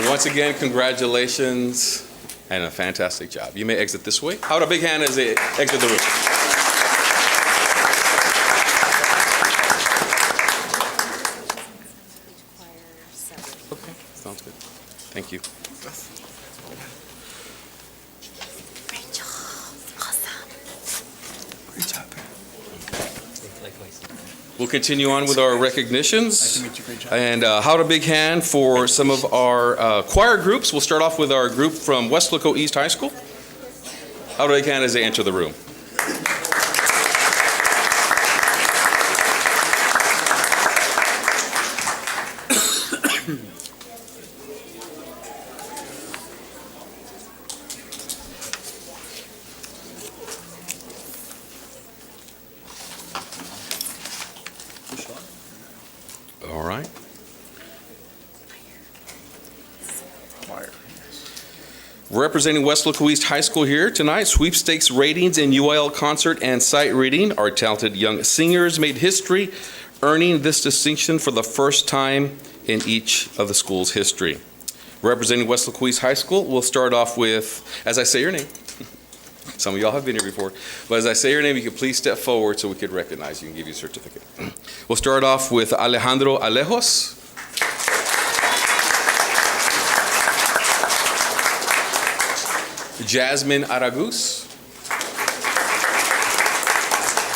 Once again, congratulations and a fantastic job. You may exit this way. How about a big hand as they exit the room? Okay, sounds good. Thank you. We'll continue on with our recognitions. Nice to meet you. Great job. And how to big hand for some of our choir groups. We'll start off with our group from Weslaco East High School. How do big hand as they enter the room? All right. Representing Weslaco East High School here tonight, sweepstakes ratings in UIL concert and sight reading. Our talented young singers made history, earning this distinction for the first time in each of the school's history. Representing Weslaco East High School, we'll start off with, as I say your name, some of y'all have been here before, but as I say your name, you can please step forward so we could recognize you and give you a certificate. We'll start off with Alejandro Alejos. Jasmine Aragus.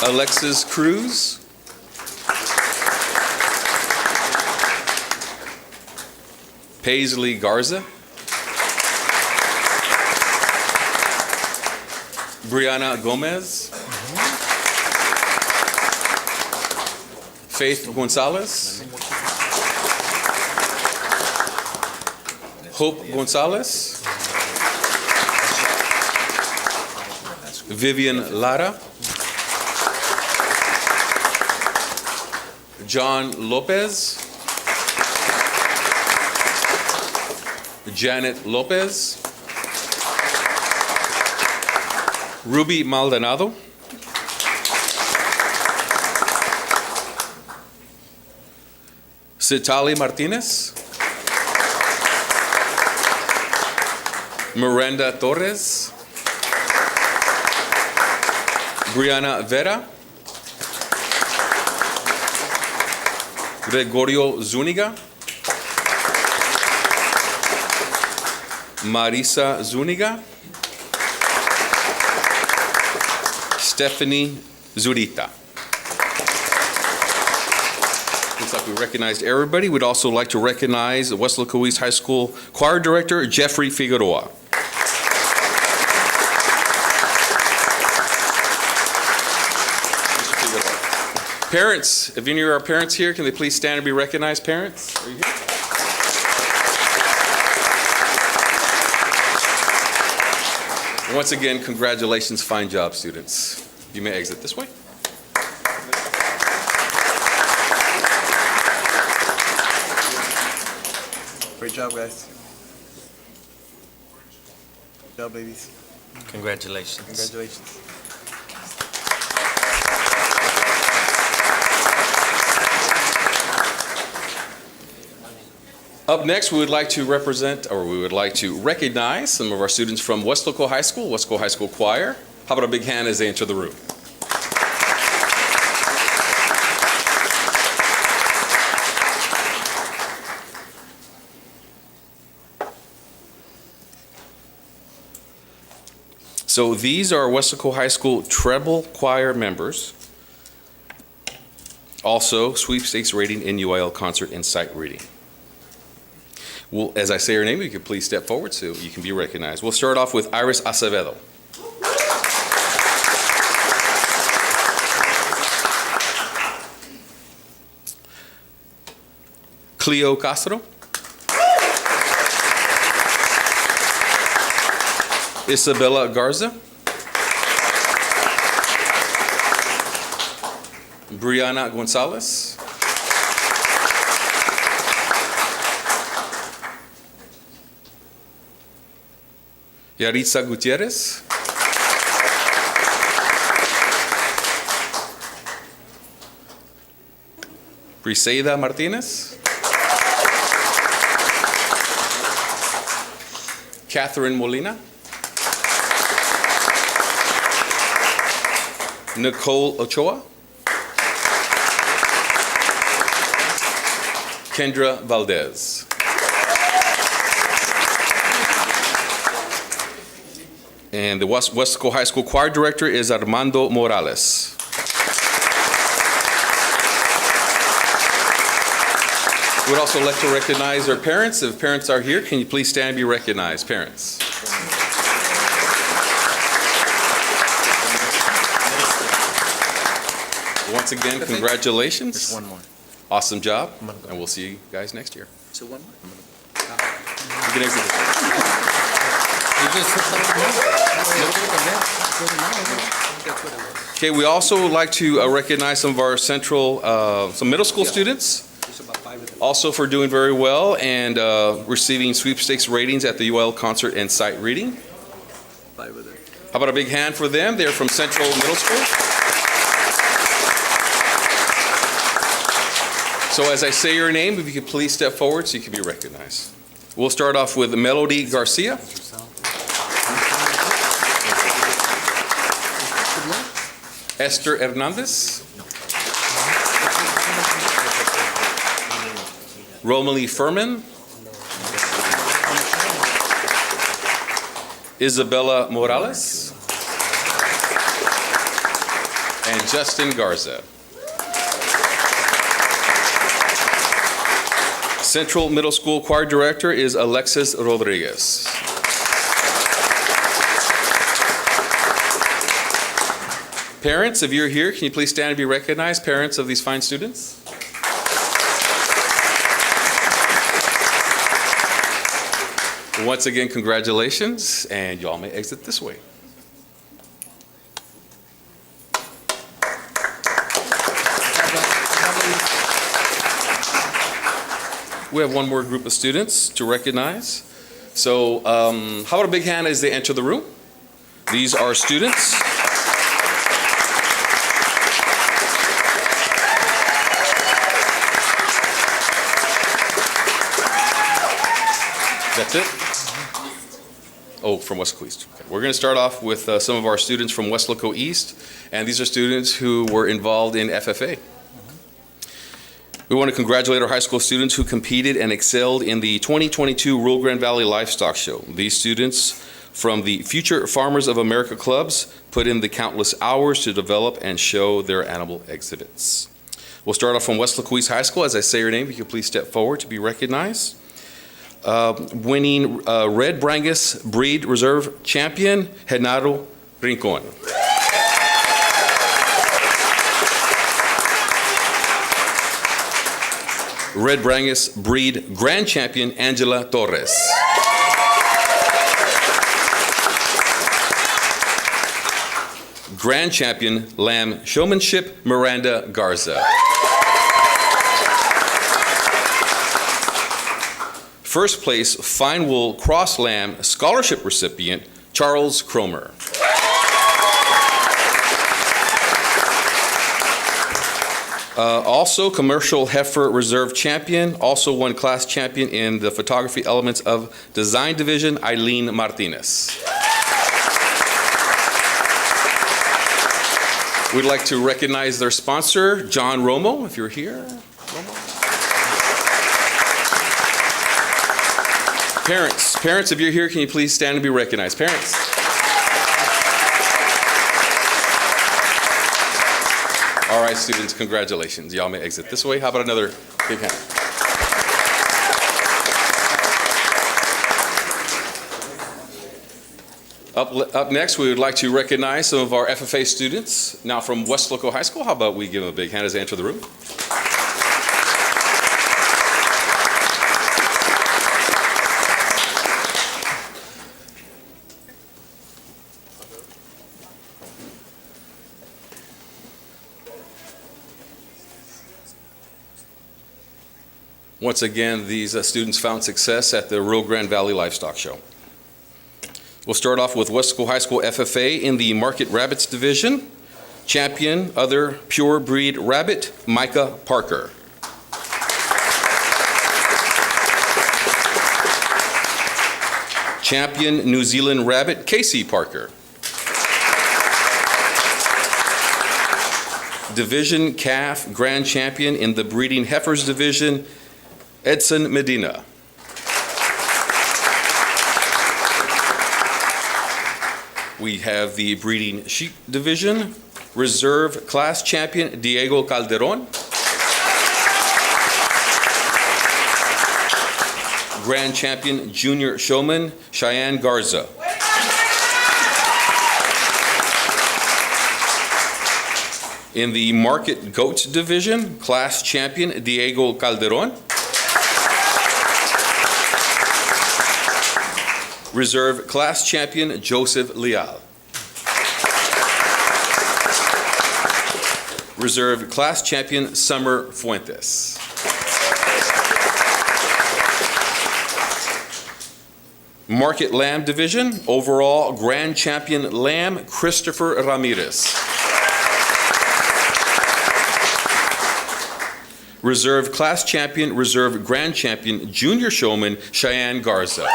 Alexis Cruz. Paisley Garza. Brianna Gomez. Faith Gonzalez. Hope Gonzalez. Vivian Lara. John Lopez. Janet Lopez. Ruby Maldonado. Citali Martinez. Miranda Torres. Brianna Vera. Gregorio Zuniga. Marisa Zuniga. Stephanie Zurita. Looks like we recognized everybody. We'd also like to recognize the Weslaco East High School Choir Director, Jeffrey Figueroa. Parents, if any of our parents here, can they please stand and be recognized? Parents, are you here? Once again, congratulations, fine job, students. You may exit this way. Great job, guys. Good job, babies. Congratulations. Congratulations. Up next, we would like to recognize some of our students from Weslaco High School, Weslaco High School Choir. How about a big hand as they enter the room? So these are Weslaco High School treble choir members. Also, sweepstakes rating in UIL concert and sight reading. Well, as I say your name, you can please step forward so you can be recognized. We'll start off with Iris Acevedo. Cleo Castro. Isabella Garza. Brianna Gonzalez. Yaritza Gutierrez. Briseida Martinez. Catherine Molina. Nicole Ochoa. Kendra Valdez. And the Weslaco High School Choir Director is Armando Morales. We'd also like to recognize our parents. If parents are here, can you please stand and be recognized? Parents. Once again, congratulations. There's one more. Awesome job. I'm gonna go. And we'll see you guys next year. So one more. You can exit this. Okay, we also would like to recognize some of our some middle school students, also for doing very well and receiving sweepstakes ratings at the UIL concert and sight reading. How about a big hand for them? They're from Central Middle School. So as I say your name, if you could please step forward so you can be recognized. We'll start off with Melody Garcia. Esther Hernandez. Romalie Furman. Isabella Morales. And Justin Garza. Central Middle School Choir Director is Alexis Parents, if you're here, can you please stand and be recognized, parents of these fine students? Once again, congratulations, and y'all may exit this way. We have one more group of students to recognize. So how about a big hand as they enter the room? These are students. That's it? Oh, from Weslaco East. Okay. We're going to start off with some of our students from Weslaco East, and these are students who were involved in FFA. We want to congratulate our high school students who competed and excelled in the 2022 Rio Grande Valley Livestock Show. These students from the Future Farmers of America clubs put in the countless hours to develop and show their animal exhibits. We'll start off from Weslaco East High School. As I say your name, if you could please step forward to be recognized. Winning Red Brangus Breed Reserve Champion, Genaro Rincon. Red Brangus Breed Grand Champion, Angela Torres. Grand Champion Lamb Showmanship, Miranda Garza. First place Fine Wool Cross Lamb Scholarship recipient, Charles Cromer. Also Commercial Heifer Reserve Champion, also won class champion in the Photography Elements of Design Division, Eileen Martinez. We'd like to recognize their sponsor, John Romo, if you're here. Romo. Parents, if you're here, can you please stand and be recognized? Parents. All right, students, congratulations. Y'all may exit this way. How about another big hand? Up next, we would like to recognize some of our FFA students. Now from Weslaco High School, how about we give them a big hand as they enter the room? Once again, these students found success at the Rio Grande Valley Livestock Show. We'll start off with Weslaco High School FFA in the Market Rabbits Division. Champion, Other Pure Breed Rabbit, Micah Parker. Champion, New Zealand Rabbit, Casey Parker. Division Calf Grand Champion in the Breeding Heifers Division, Edson Medina. We have the Breeding Sheep Division, Reserve Class Champion, Diego Calderon. Grand Champion, Junior Showman, Cheyenne Garza. In the Market Goats Division, Class Champion, Diego Calderon. Reserve Class Champion, Joseph Leal. Reserve Class Champion, Summer Fuentes. Market Lamb Division, overall Grand Champion Lamb, Christopher Ramirez. Reserve Class Champion, Reserve Grand Champion, Junior Showman, Cheyenne Garza.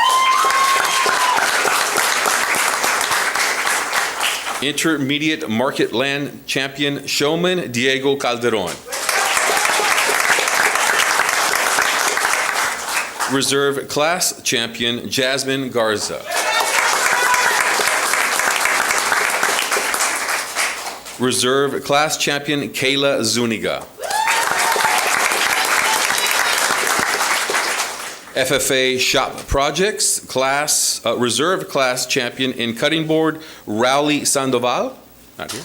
Intermediate Market Land Champion, Showman, Diego Calderon. Reserve Class Champion, Jasmine Garza. Reserve Class Champion, Kayla Zuniga. FFA Shop Projects, Reserve Class Champion in Cutting Board, Rowley Sandoval. Not here.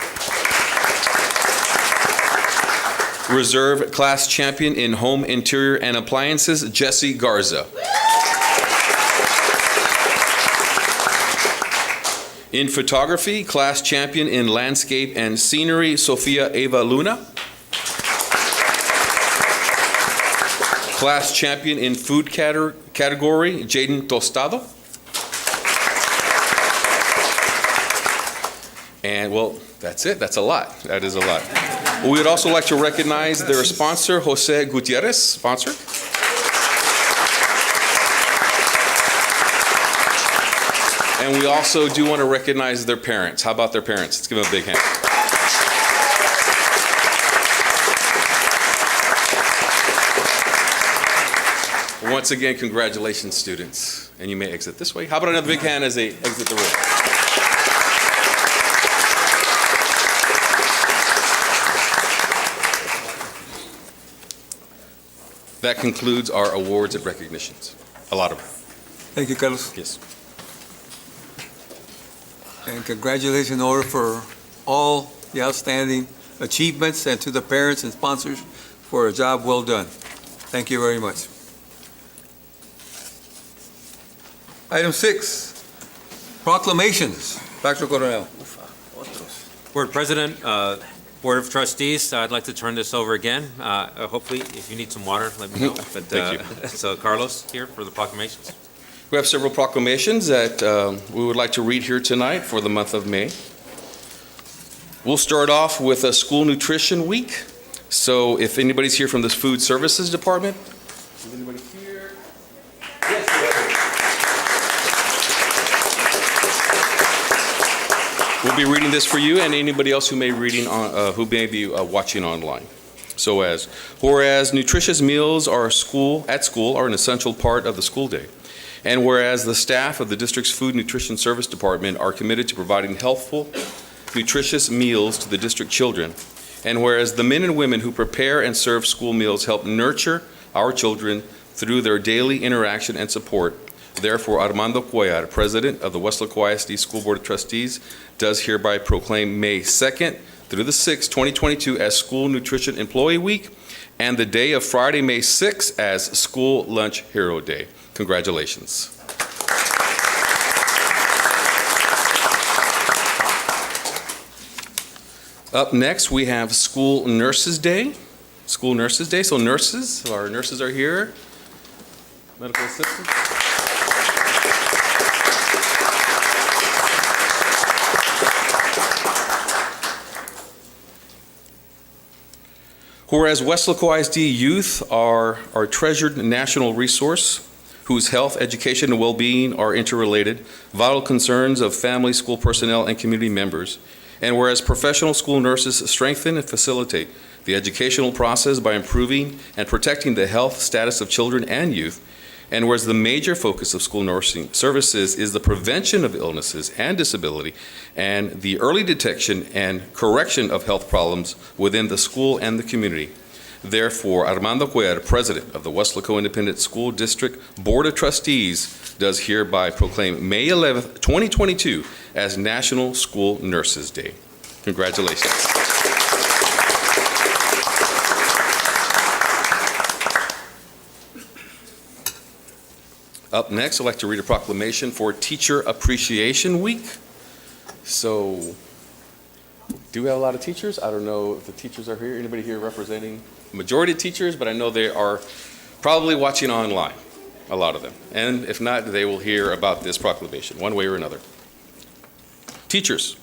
Reserve Class Champion in Home Interior and Appliances, Jesse Garza. In Photography, Class Champion in Landscape and Scenery, Sofia Eva Luna. Class Champion in Food category, Jaden Tostado. And, well, that's it. That's a lot. That is a lot. We would also like to recognize their sponsor, Jose Gutierrez, sponsor. And we also do want to recognize their parents. How about their parents? Let's give them a big hand. Once again, congratulations, students. And you may exit this way. How about another big hand as they exit the room? That concludes our awards and recognitions. A lot of them. Thank you, Carlos. Yes. And congratulations in order for all the outstanding achievements and to the parents and sponsors for a job well done. Thank you very much. Item 6, proclamations. Dr. Coronel. Board President, Board of Trustees, I'd like to turn this over again. Hopefully, if you need some water, let me know. But, Thank you. So Carlos here for the proclamations. We have several proclamations that we would like to read here tonight for the month of May. We'll start off with a School Nutrition Week. So if anybody's here from the Food Services Department. Is anybody here? Yes, we'll be reading this for you and anybody else who may be watching online. So whereas nutritious meals at school are an essential part of the school day. And whereas the staff of the district's Food Nutrition Service Department are committed to providing healthful, nutritious meals to the district children. And whereas the men and women who prepare and serve school meals help nurture our children through their daily interaction and support, therefore Armando Cuellar, President of the Weslaco ISD School Board of Trustees, does hereby proclaim May 2nd through the 6th, 2022 as School Nutrition Employee Week and the day of Friday, May 6th as School Lunch Hero Day. Congratulations. Up next, we have School Nurses Day. School Nurses Day. So nurses, our nurses are here. Medical assistants. Whereas Weslaco ISD youth are our treasured national resource, whose health, education, and well-being are interrelated, vital concerns of family, school personnel, and community members. And whereas professional school nurses strengthen and facilitate the educational process by improving and protecting the health status of children and youth, and whereas the major focus of school nursing services is the prevention of illnesses and disability and the early detection and correction of health problems within the school and the community. Therefore, Armando Cuellar, President of the Weslaco Independent School District Board of Trustees, does hereby proclaim May 11th, 2022 as National School Nurses Day. Congratulations. Up next, I'd like to read a proclamation for Teacher Appreciation Week. So, do we have a lot of teachers? I don't know if the teachers are here. Anybody here representing the majority of teachers? But I know they are probably watching online, a lot of them. And if not, they will hear about this proclamation, one way or another. Teachers.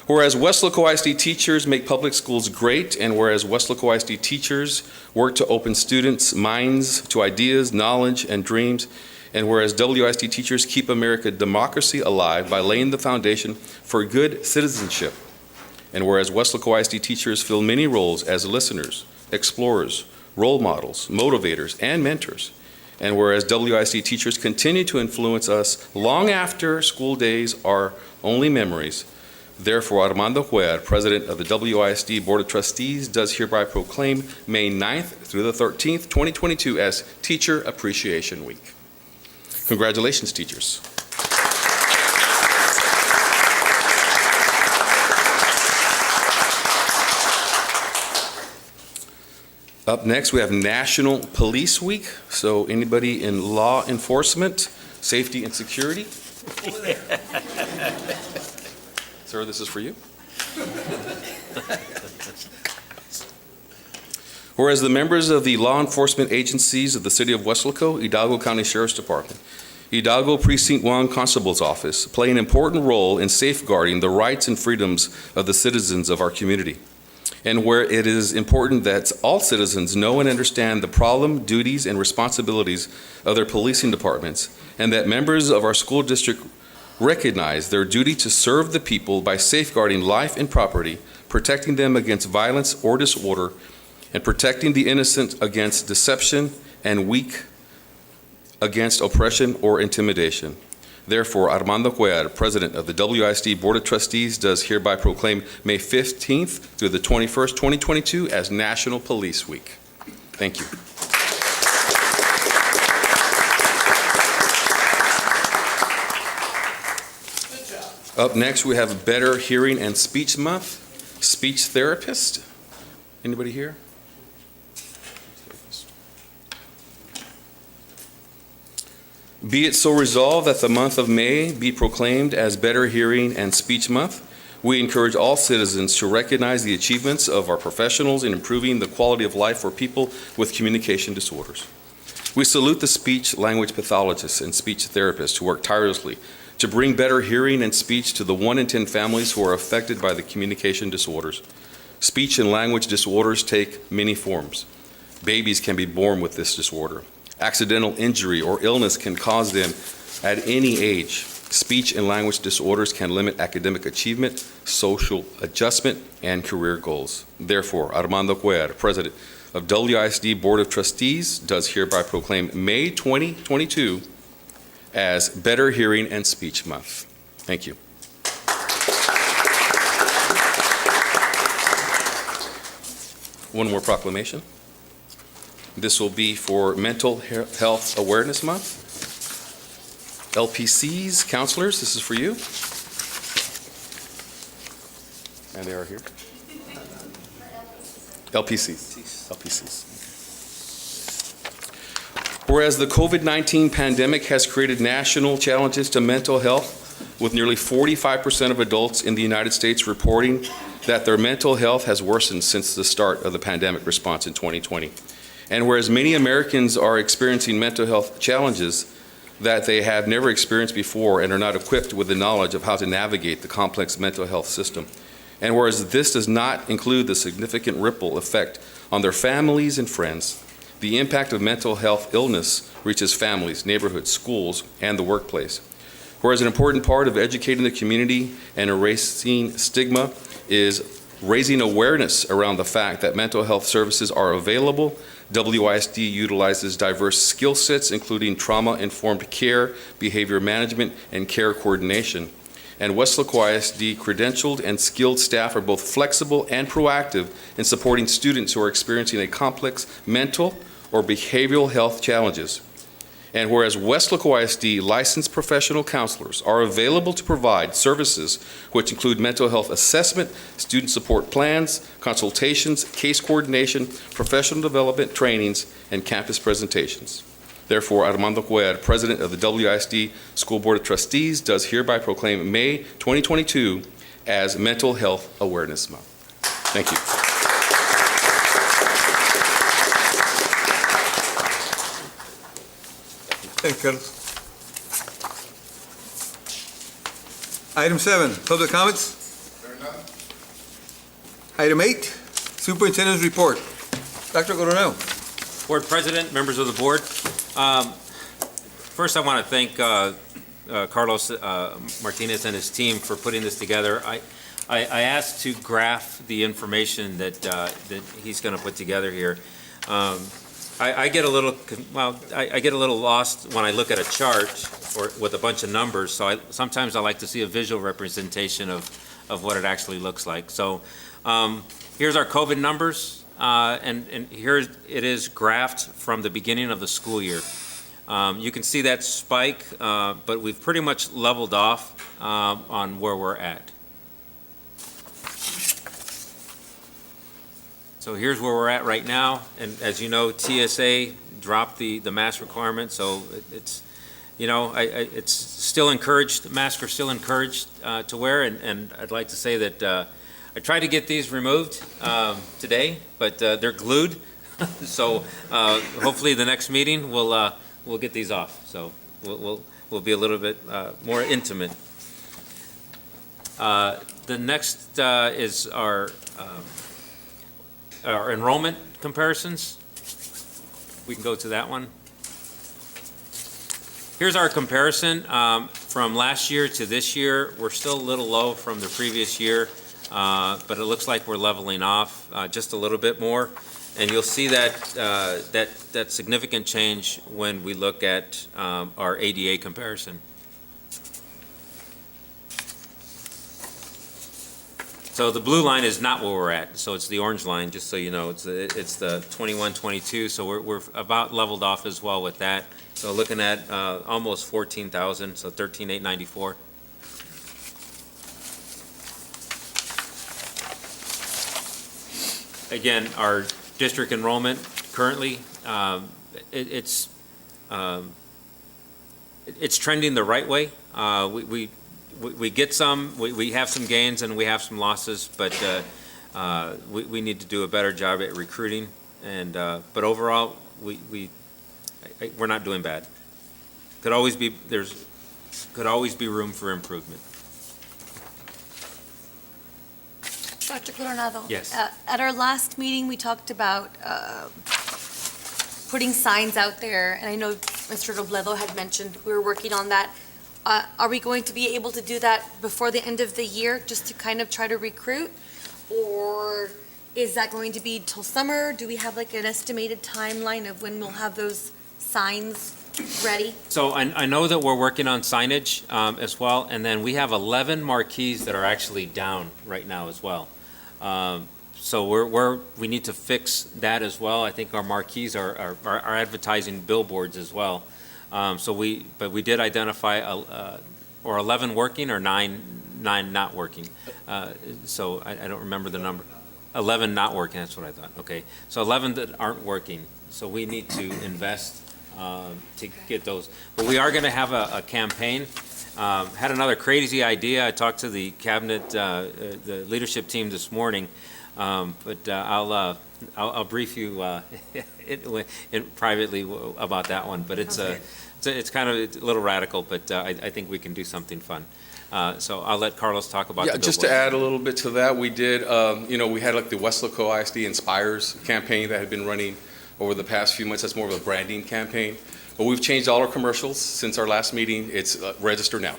Whereas Weslaco ISD teachers make public schools great, and whereas Weslaco ISD teachers work to open students' minds to ideas, knowledge, and dreams, and whereas WISD teachers keep American democracy alive by laying the foundation for good citizenship, and whereas Weslaco ISD teachers fill many roles as listeners, explorers, role models, motivators, and mentors, and whereas WISD teachers continue to influence us long after school days are only memories, therefore Armando Cuellar, President of the WISD Board of Trustees, does hereby proclaim May 9th through the 13th, 2022 as Teacher Appreciation Week. Congratulations, teachers. Up next, we have National Police Week. So anybody in law enforcement, safety and security? Sir, this is for you. Whereas the members of the law enforcement agencies of the City of Weslaco, Hidalgo County Sheriff's Department, Hidalgo Precinct 1 Constable's Office play an important role in safeguarding the rights and freedoms of the citizens of our community. And where it is important that all citizens know and understand the problem, duties, and responsibilities of their policing departments, and that members of our school district recognize their duty to serve the people by safeguarding life and property, protecting them against violence or disorder, and protecting the innocent against deception and weak against oppression or intimidation. Therefore, Armando Cuellar, President of the WISD Board of Trustees, does hereby proclaim May 15th through the 21st, 2022 as National Police Week. Thank you. Up next, we have Better Hearing and Speech Month. Speech therapist. Anybody here? Be it so resolved that the month of May be proclaimed as Better Hearing and Speech Month. We encourage all citizens to recognize the achievements of our professionals in improving the quality of life for people with communication disorders. We salute the speech language pathologists and speech therapists who work tirelessly to bring better hearing and speech to the 1 in 10 families who are affected by the communication disorders. Speech and language disorders take many forms. Babies can be born with this disorder. Accidental injury or illness can cause them at any age. Speech and language disorders can limit academic achievement, social adjustment, and career goals. Therefore, Armando Cuellar, President of WISD Board of Trustees, does hereby proclaim May 2022 as Better Hearing and Speech Month. Thank you. One more proclamation. This will be for Mental Health Awareness Month. LPCs, counselors, this is for you. And they are here. LPCs. Whereas the COVID-19 pandemic has created national challenges to mental health, with nearly 45% of adults in the United States reporting that their mental health has worsened since the start of the pandemic response in 2020. And whereas many Americans are experiencing mental health challenges that they have never experienced before and are not equipped with the knowledge of how to navigate the complex mental health system. And whereas this does not include the significant ripple effect on their families and friends, the impact of mental health illness reaches families, neighborhoods, schools, and the workplace. Whereas an important part of educating the community and erasing stigma is raising awareness around the fact that mental health services are available. WISD utilizes diverse skill sets, including trauma-informed care, behavior management, and care coordination. And Weslaco ISD credentialed and skilled staff are both flexible and proactive in supporting students who are experiencing a complex mental or behavioral health challenges. And whereas Weslaco ISD licensed professional counselors are available to provide services which include mental health assessment, student support plans, consultations, case coordination, professional development trainings, and campus presentations. Therefore, Armando Cuellar, President of the WISD School Board of Trustees, does hereby proclaim May 2022 as Mental Health Awareness Month. Thank you. Thanks, Carlos. Item 7, public comments. Item 8, Superintendent's report. Dr. Coronel. Board President, members of the board. First, I want to thank Carlos Martinez and his team for putting this together. I asked to graph the information that he's going to put together here. I get a little lost when I look at a chart or with a bunch of numbers. So sometimes I like to see a visual representation of what it actually looks like. So here's our COVID numbers, and here it is graphed from the beginning of the school year. You can see that spike, but we've pretty much leveled off on where we're at. So here's where we're at right now, and as you know, TSA dropped the mask requirement, so it's, it's still encouraged, masks are still encouraged to wear, and I'd like to say that I tried to get these removed today, but they're glued, so hopefully the next meeting, we'll get these off, so we'll be a little bit more intimate. The next is our enrollment comparisons. We can go to that one. Here's our comparison from last year to this year. We're still a little low from the previous year, but it looks like we're leveling off just a little bit more. And you'll see that significant change when we look at our ADA comparison. So the blue line is not where we're at, so it's the orange line, just so you know. It's the 21-22, so we're about leveled off as well with that. So looking at almost 14,000, so 13,894. Again, our district enrollment currently, it's trending the right way. We get some, we have some gains and we have some losses, but we need to do a better job at recruiting. And but overall, we're not doing bad. Could always be room for improvement. Dr. Coronado? Yes. At our last meeting, we talked about putting signs out there, and I know Mr. Robledo had mentioned we were working on that. Are we going to be able to do that before the end of the year, just to kind of try to recruit? Or is that going to be till summer? Do we have like an estimated timeline of when we'll have those signs ready? So I know that we're working on signage as well, and then we have 11 marquees that are actually down right now as well. So we need to fix that as well. I think our marquees are advertising billboards as well. But we did identify or 11 working or nine not working. So I don't remember the number. 11 not working, that's what I thought. Okay, so 11 that aren't working. So we need to invest to get those. But we are going to have a campaign. Had another crazy idea. I talked to the cabinet, the leadership team this morning, but I'll brief you privately about that one. But it's kind of a little radical, but I think we can do something fun. So I'll let Carlos talk about. Yeah, just to add a little bit to that, we did. We had like the Weslaco ISD Inspires campaign that had been running over the past few months. That's more of a branding campaign. But we've changed all our commercials since our last meeting. It's register now.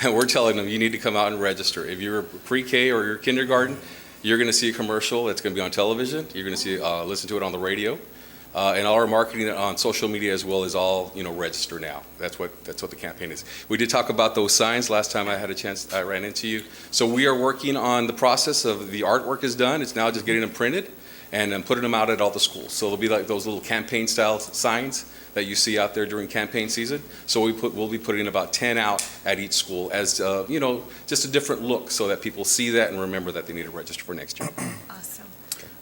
And we're telling them you need to come out and register. If you're pre-K or you're kindergarten, you're going to see a commercial. It's going to be on television. You're going to see, listen to it on the radio. And all our marketing on social media as well is all, register now. That's what the campaign is. We did talk about those signs last time I had a chance, I ran into you. So we are working on the process of the artwork is done. It's now just getting them printed and then putting them out at all the schools. So it'll be like those little campaign style signs that you see out there during campaign season. So we'll be putting about 10 out at each school as, just a different look so that people see that and remember that they need to register for next year. Awesome.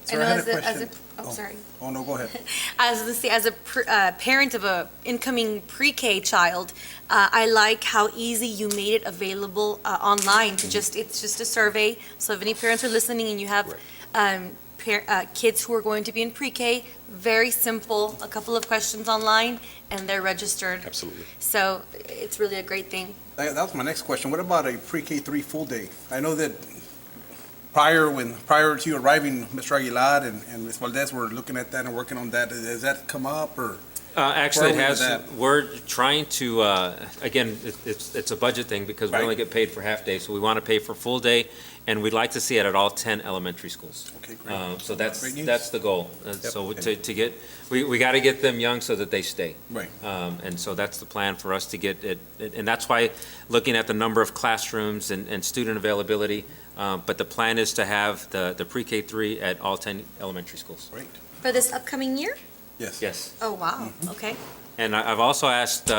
Sir, I had a question. Sorry. Oh, no, go ahead. As a parent of a incoming pre-K child, I like how easy you made it available online to it's just a survey. So if any parents are listening and you have kids who are going to be in pre-K, very simple, a couple of questions online, and they're registered. Absolutely. So it's really a great thing. That was my next question. What about a pre-K 3 full day? I know that prior to you arriving, Mr. Aguilar and Ms. Valdez were looking at that and working on that. Has that come up or? Actually, it Where are we has. with that? We're trying to, again, it's a budget thing because we Right. only get paid for half day, so we want to pay for full day, and we'd like to see it at all 10 elementary schools. Okay, great. So Great news. that's the goal. So to get, we got to get them young so that they stay. Right. And so that's the plan for us to get it, and that's why looking at the number of classrooms and student availability, but the plan is to have the pre-K 3 at all 10 elementary schools. Great. For this upcoming year? Yes. Yes. Oh, wow. Okay. And I've also asked,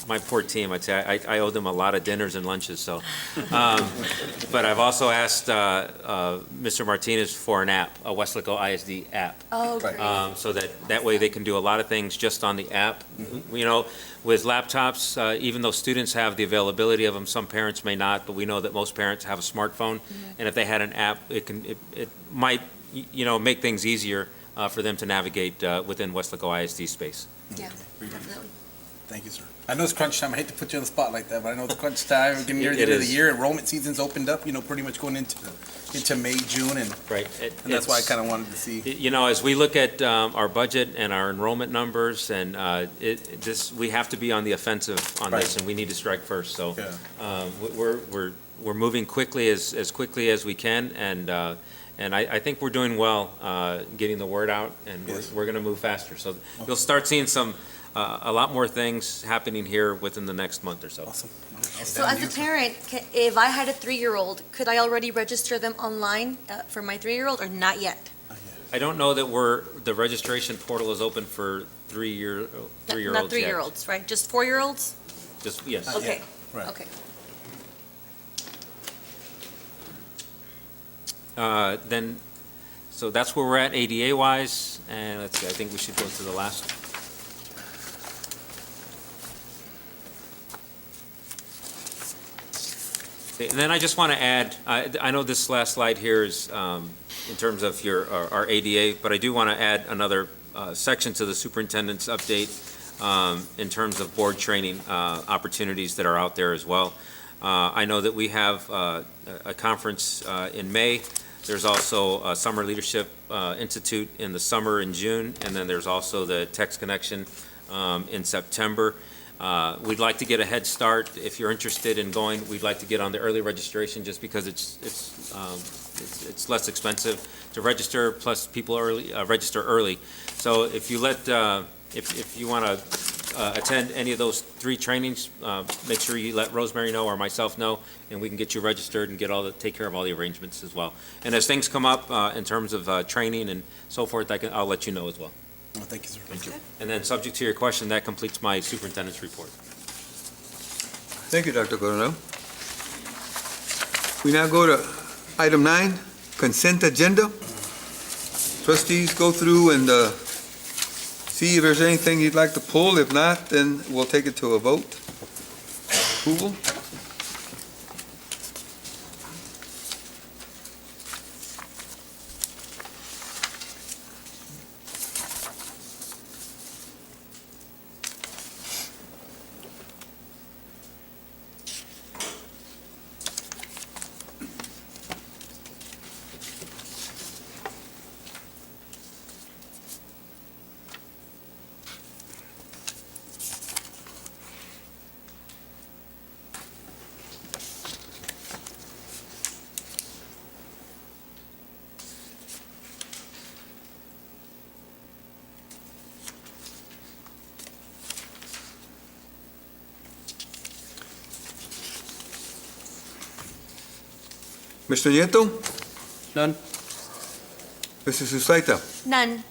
my poor team, I'd say I owe them a lot of dinners and lunches, so. But I've also asked Mr. Martinez for an app, a Weslaco ISD app. Oh, great. So that way they can do a lot of things just on the app. You know, with laptops, even though students have the availability of them, some parents may not, but we know that most parents have a smartphone. And if they had an app, it might, you know, make things easier for them to navigate within Weslaco ISD space. Yeah, definitely. Thank you, sir. I know it's crunch time. I hate to put you on the spot like that, but I know it's crunch time. We're getting near the It end of the is. year. Enrollment season's opened up, you know, pretty much going into May, June, and Right. that's why I kind of wanted to see. You know, as we look at our budget and our enrollment numbers, and we have to be on the offensive on this, Right. and we need to strike first. So Yeah. we're moving quickly as quickly as we can, and I think we're doing well getting the word out, and Yes. we're going to move faster. So you'll start seeing a lot more things happening here within the next month or so. Awesome. So as a parent, if I had a 3-year-old, could I already register them online for my 3-year-old or not yet? I don't know that the registration portal is open for 3-year-olds yet. Not 3-year-olds, right? Just 4-year-olds? Just, yes. Okay, Right. okay. So that's where we're at ADA-wise, and let's see, I think we should go to the last. And then I just want to add, I know this last slide here is in terms of our ADA, but I do want to add another section to the superintendent's update in terms of board training opportunities that are out there as well. I know that we have a conference in May. There's also a Summer Leadership Institute in the summer in June, and then there's also the Text Connection in September. We'd like to get a head start. If you're interested in going, we'd like to get on the early registration just because it's less expensive to register, plus people register early. So if you if you want to attend any of those 3 trainings, make sure you let Rosemary know or myself know, and we can get you registered and take care of all the arrangements as well. And as things come up in terms of training and so forth, I'll let you know as well. Oh, thank you, sir. Thank you. And then, subject to your question, that completes my superintendent's report. Thank you, Dr. Coronel. We now go to item 9, consent agenda. Trustees, go through and see if there's anything you'd like to pull. If not, then we'll take it to a vote. Approval? Mr. Nieto? None. Mr. Susaita? None.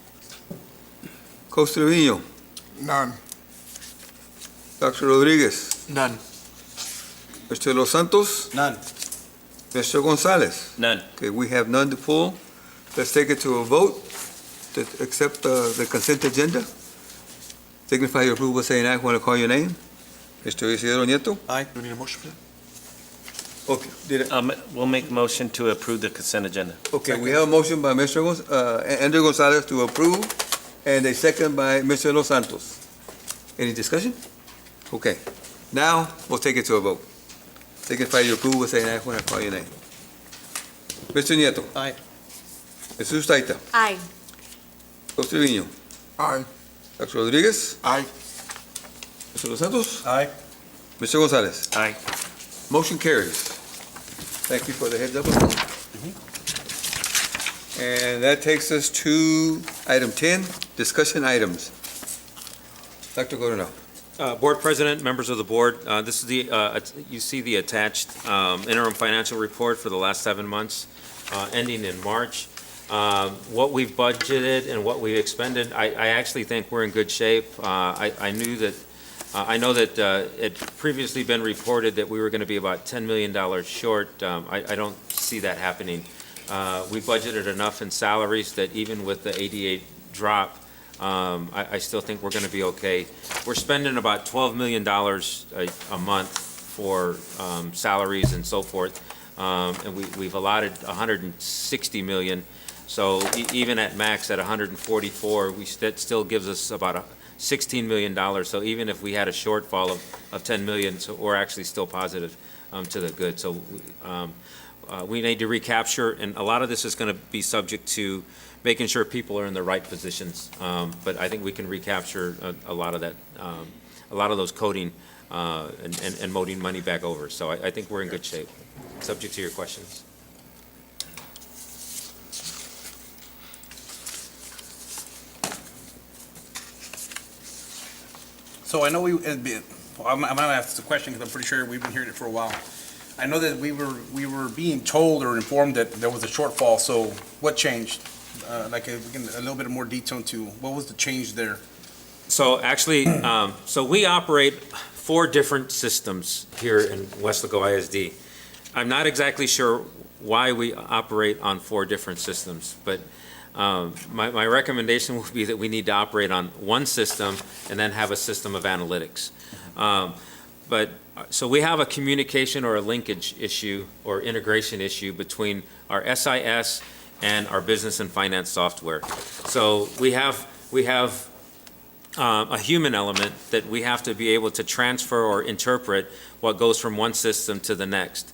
Costa Trevino? None. Dr. Rodriguez? None. Mr. Los Santos? None. Mr. Gonzalez? None. Okay, we have none to pull. Let's take it to a vote to accept the consent agenda. Signify your approval by saying aye when I call your name. Mr. Isidro Nieto? Aye. Do we need a motion for that? Okay, We'll make motion to approve the consent agenda. okay, we have a motion by Mr. Andrew Gonzalez to approve, and a second by Mr. Los Santos. Any discussion? Okay, now we'll take it to a vote. Signify your approval by saying aye when I call your name. Mr. Nieto? Aye. Mr. Susaita? Aye. Costa Trevino? Aye. Dr. Rodriguez? Aye. Mr. Los Santos? Aye. Mr. Gonzalez? Aye. Motion carries. Thank you for the heads up. And that takes us to item 10, discussion items. Dr. Coronel. Board President, members of the board, this is you see the attached interim financial report for the last 7 months, ending in March. What we've budgeted and what we've expended, I actually think we're in good shape. I knew that I know that it previously been reported that we were going to be about $10 million short. I don't see that happening. We budgeted enough in salaries that even with the 88 drop, I still think we're going to be okay. We're spending about $12 million a month for salaries and so forth, and we've allotted $160 million. So even at max at 144, that still gives us about $16 million. So even if we had a shortfall of 10 million, so we're actually still positive to the good. So we need to recapture, and a lot of this is going to be subject to making sure people are in the right positions. But I think we can recapture a lot of that, a lot of those coding and moding money back over. So I think we're in good shape, subject to your questions. So I know I'm gonna ask the question because I'm pretty sure we've been hearing it for a while. I know that we were being told or informed that there was a shortfall, so what changed? Like a little bit more detail into what was the change there? So actually, so we operate 4 different systems here in Weslaco ISD. I'm not exactly sure why we operate on 4 different systems, but my recommendation would be that we need to operate on one system and then have a system of analytics. So we have a communication or a linkage issue or integration issue between our SIS and our business and finance software. So we have a human element that we have to be able to transfer or interpret what goes from one system to the next.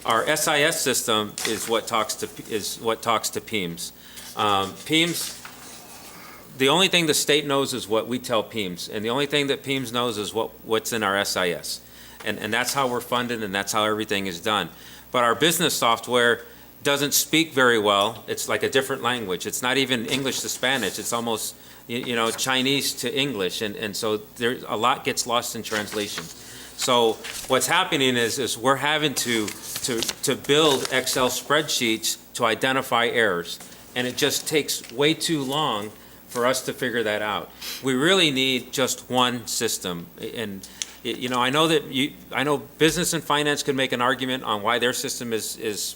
Our SIS system is what talks to PEMS. PEMS, the only thing the state knows is what we tell PEMS, and the only thing that PEMS knows is what's in our SIS. And that's how we're funded, and that's how everything is done. But our business software doesn't speak very well. It's like a different language. It's not even English to Spanish. It's almost, Chinese to English, and so a lot gets lost in translation. So what's happening is we're having to build Excel spreadsheets to identify errors, and it just takes way too long for us to figure that out. We really need just one system, and I know business and finance can make an argument on why their system is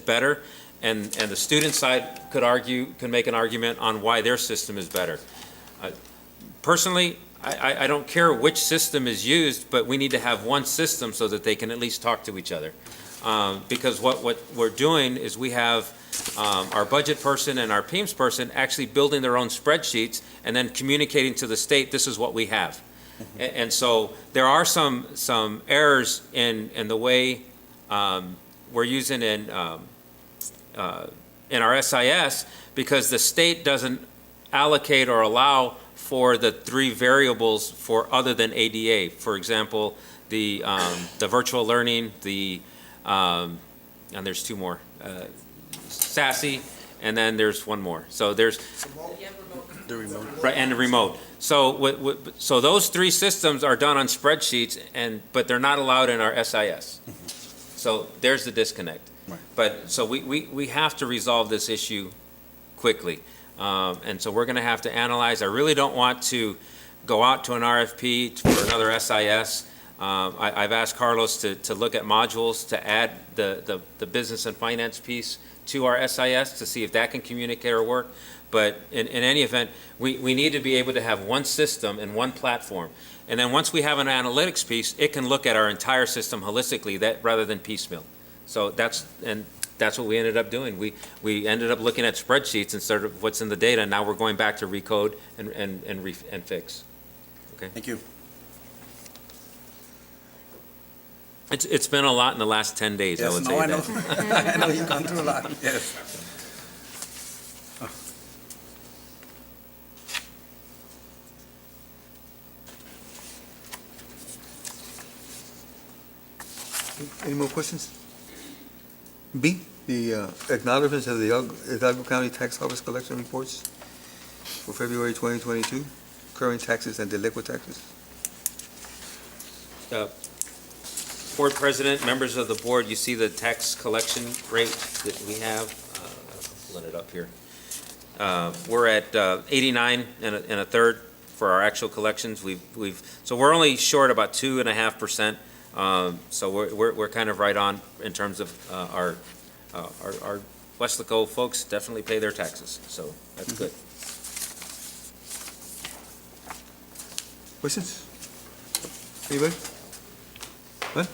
better, and the student side can make an argument on why their system is better. Personally, I don't care which system is used, but we need to have one system so that they can at least talk to each other. Because what we're doing is we have our budget person and our PEMS person actually building their own spreadsheets and then communicating to the state, this is what we have. And so there are some errors in the way we're using in our SIS, because the state doesn't allocate or allow for the 3 variables for other than ADA. For example, the virtual learning, and there's 2 more, SASE, and then there's 1 more. So there's the remote, right, and the remote. So so those 3 systems are done on spreadsheets, but they're not allowed in our SIS. So there's the disconnect. Right. But so we have to resolve this issue quickly. And so we're going to have to analyze. I really don't want to go out to an RFP for another SIS. I've asked Carlos to look at modules to add the business and finance piece to our SIS to see if that can communicate or work. But in any event, we need to be able to have one system and one platform. And then once we have an analytics piece, it can look at our entire system holistically, rather than piecemeal. So that's what we ended up doing. We ended up looking at spreadsheets instead of what's in the data. Now we're going back to recode and fix. Okay. Thank you. It's been a lot in the last 10 days, Yes, I would no, say. I know. that. I know you've gone through a lot. Yes. Any more questions? B, the acknowledgements of the Hidalgo County Tax Office collection reports for February 2022, current taxes and delinquent taxes. Board President, members of the board, you see the tax collection rate that we have. I'm pulling it up here. We're at 89 and a third for our actual collections. So we're only short about 2.5%. So we're kind of right on in terms of our Weslaco folks definitely pay their taxes, so that's good. Questions? Anybody? What?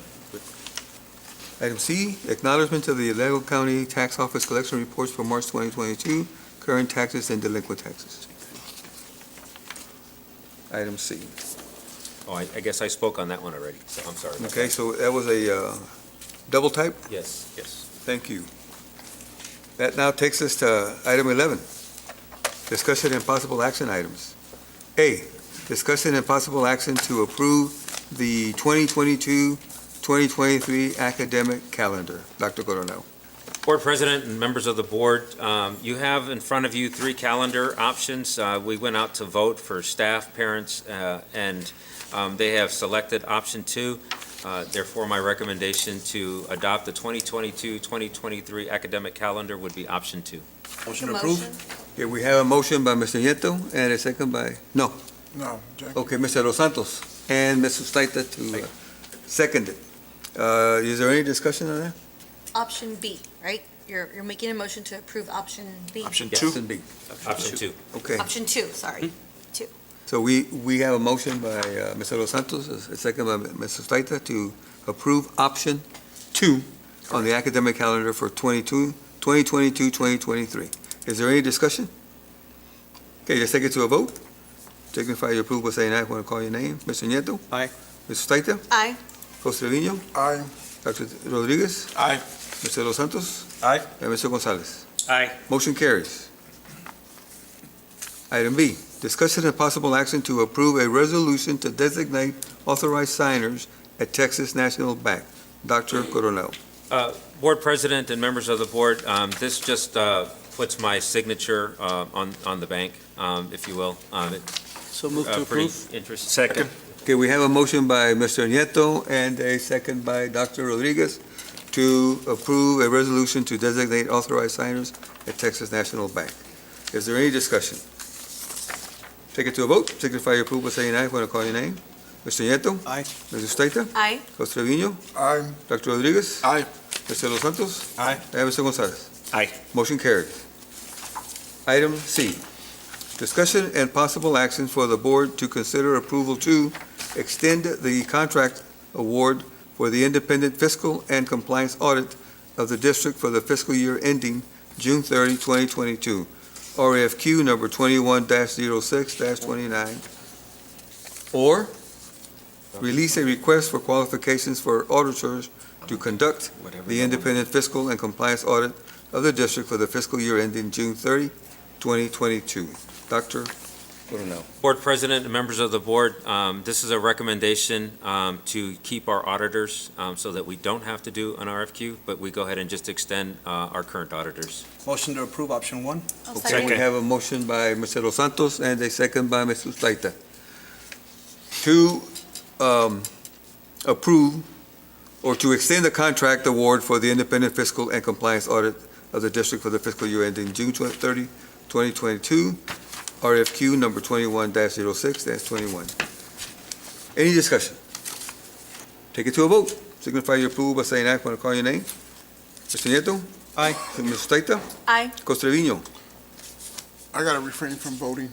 Item C, acknowledgement of the Hidalgo County Tax Office collection reports for March 2022, current taxes and delinquent taxes. Item C. Oh, I guess I spoke on that one already, so I'm sorry. about Okay, that. so that was a double type? Yes, yes. Thank you. That now takes us to item 11, discussion and possible action items. A, discussion and possible action to approve the 2022-2023 academic calendar. Dr. Coronel. Board President and members of the board, you have in front of you 3 calendar options. We went out to vote for staff, parents, and they have selected option 2. Therefore, my recommendation to adopt the 2022-2023 academic calendar would be option 2. Motion approved? Okay, we have a motion by Mr. Nieto and a second by, no, No, Jack. okay, Mr. Los Santos and Mr. Staita to second it. Is there any discussion on that? Option B, right? You're making a motion to approve option B. Option Yes. 2. Option B. Option 2. Okay, Option 2, sorry. so we have a motion by Mr. Los Santos, a second by Mr. Staita to approve option 2 on the academic calendar for 2022-2023. Is there any discussion? Okay, let's take it to a vote. Signify your approval by saying aye when I call your name. Mr. Nieto. Aye. Mr. Staita. Aye. Jose Trevino. Aye. Dr. Rodriguez. Aye. Mr. Los Santos. Aye. And Mr. Gonzalez. Aye. Motion carries. Item B, discussion and possible action to approve a resolution to designate authorized signers at Texas National Bank. Dr. Coronel. Board President and members of the board, this just puts my signature on the bank, if you will. So move to Pretty approve. interesting. Second. Okay, we have a motion by Mr. Nieto and a second by Dr. Rodriguez to approve a resolution to designate authorized signers at Texas National Bank. Is there any discussion? Take it to a vote. Signify your approval by saying aye when I call your name. Mr. Nieto. Aye. Mr. Staita. Aye. Jose Trevino. Aye. Dr. Rodriguez. Aye. Mr. Los Santos. Aye. And Mr. Gonzalez. Aye. Motion carries. Item C, discussion and possible action for the board to consider approval to extend the contract award for the independent fiscal and compliance audit of the district for the fiscal year ending June 30, 2022, RFQ number 21-06-29, or release a request for qualifications for auditors to conduct the independent fiscal and compliance audit of the district for the fiscal year ending June 30, 2022. Dr. Coronel. Board President and members of the board, this is a recommendation to keep our auditors so that we don't have to do an RFQ, but we go ahead and just extend our current auditors. Motion to approve option 1? I'll Okay, second. we have a motion by Mr. Los Santos and a second by Mr. Staita to approve or to extend the contract award for the independent fiscal and compliance audit of the district for the fiscal year ending June 30, 2022, RFQ number 21-06-21. Any discussion? Take it to a vote. Signify your approval by saying aye when I call your name. Mr. Nieto. Aye. Mr. Staita. Aye. Jose Trevino. I gotta refrain from voting.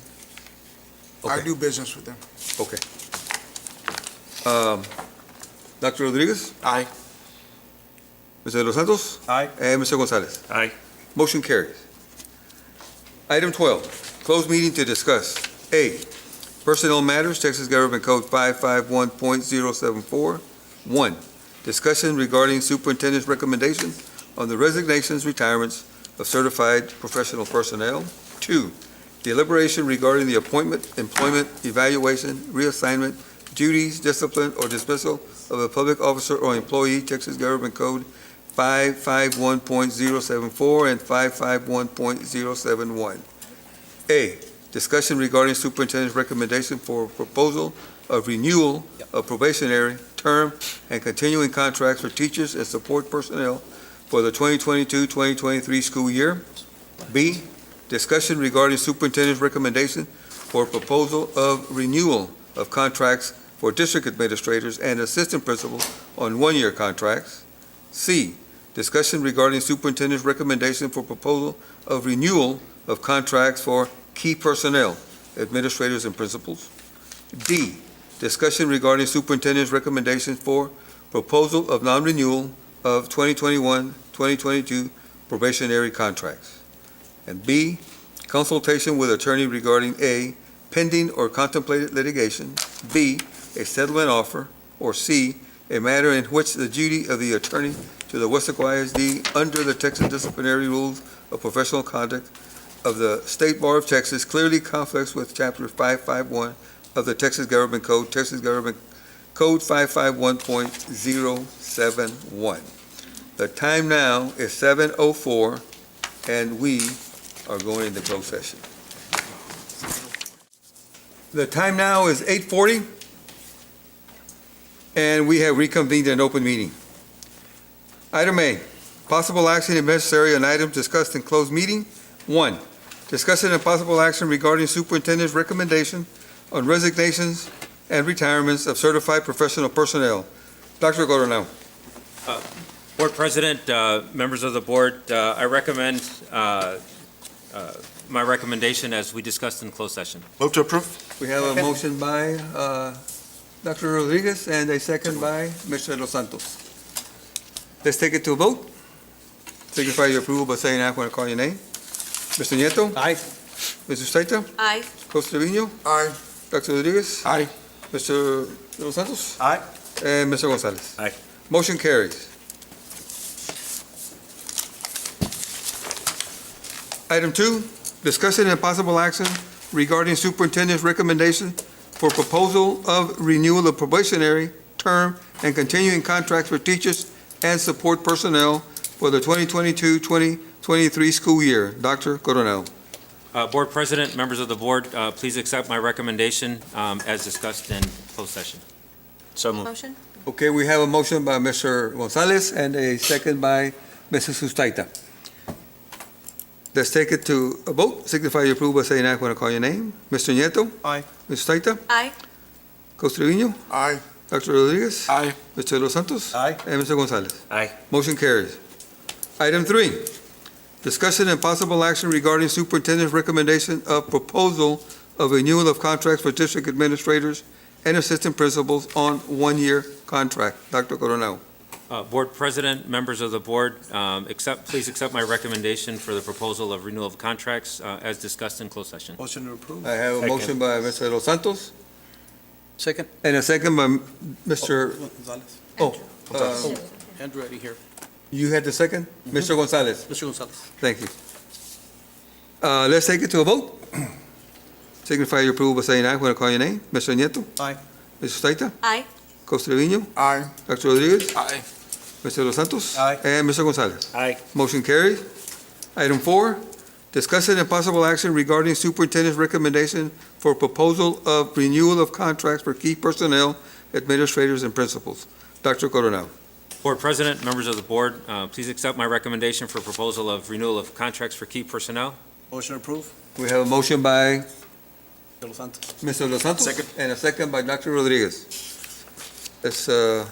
I Okay. do business with them. Okay. Dr. Rodriguez, Aye. Mr. Los Santos, Aye. and Mr. Gonzalez. Aye. Motion carries. Item 12, closed meeting to discuss. A, personnel matters, Texas Government Code 551.074. 1, discussion regarding superintendent's recommendation on the resignations, retirements of certified professional personnel. 2, deliberation regarding the appointment, employment, evaluation, reassignment, duties, discipline, or dismissal of a public officer or employee, Texas Government Code 551.074 and 551.071. A, discussion regarding superintendent's recommendation for proposal of renewal of probationary term and continuing contracts for teachers and support personnel for the 2022-2023 school year. B, discussion regarding superintendent's recommendation for proposal of renewal of contracts for district administrators and assistant principals on one-year contracts. C, discussion regarding superintendent's recommendation for proposal of renewal of contracts for key personnel, administrators and principals. D, discussion regarding superintendent's recommendations for proposal of non-renewal of 2021-2022 probationary contracts. And B, consultation with attorney regarding A, pending or contemplated litigation, B, a settlement offer, or C, a matter in which the duty of the attorney to the Weslaco ISD under the Texas Disciplinary Rules of Professional Conduct of the State Bar of Texas clearly conflicts with Chapter 551 of the Texas Government Code, Texas Government Code 551.071. The time now is 7:04, and we are going into closed session. The time now is 8:40, and we have reconvened an open meeting. Item A, possible action if necessary on items discussed in closed meeting. 1, discussion and possible action regarding superintendent's recommendation on resignations and retirements of certified professional personnel. Dr. Coronel. Board President, members of the board, I recommend my recommendation as we discussed in closed session. Move to approve. We have a motion by Dr. Rodriguez and a second by Mr. Los Santos. Let's take it to a vote. Signify your approval by saying aye when I call your name. Mr. Nieto. Aye. Mr. Staita. Aye. Costa Trevino. Aye. Dr. Rodriguez. Aye. Mr. Los Santos. Aye. And Mr. Gonzalez. Aye. Motion carries. Item 2, discussion and possible action regarding superintendent's recommendation for proposal of renewal of probationary term and continuing contracts for teachers and support personnel for the 2022-2023 school year. Dr. Coronel. Board President, members of the board, please accept my recommendation as discussed in closed session. So moved. Motion? Okay, we have a motion by Mr. Gonzalez and a second by Mrs. Sustaita. Let's take it to a vote. Signify your approval by saying aye when I call your name. Mr. Nieto. Aye. Ms. Sustaita. Aye. Costa Trevino. Aye. Dr. Rodriguez. Aye. Mr. Los Santos. Aye. And Mr. Gonzalez. Aye. Motion carries. Item 3, discussion and possible action regarding superintendent's recommendation of proposal of renewal of contracts for district administrators and assistant principals on one-year contract. Dr. Coronel. Board President, members of the board, please accept my recommendation for the proposal of renewal of contracts as discussed in closed session. Motion to approve. I have a Second. motion by Mr. Los Santos Second. and a second by Mr. Gonzalez. Andrew, right here. You had the second? Mr. Gonzalez. Mr. Gonzalez. Thank you. Let's take it to a vote. Signify your approval by saying aye when I call your name. Mr. Nieto. Aye. Mr. Staita. Aye. Costa Trevino. Aye. Dr. Rodriguez. Aye. Mr. Los Santos. Aye. And Mr. Gonzalez. Aye. Motion carries. Item 4, discussion and possible action regarding superintendent's recommendation for proposal of renewal of contracts for key personnel, administrators, and principals. Dr. Coronel. Board President, members of the board, please accept my recommendation for proposal of renewal of contracts for key personnel. Motion to approve. We have a motion by Los Santos. Mr. Los Santos. Second. And a second by Dr. Rodriguez. Let's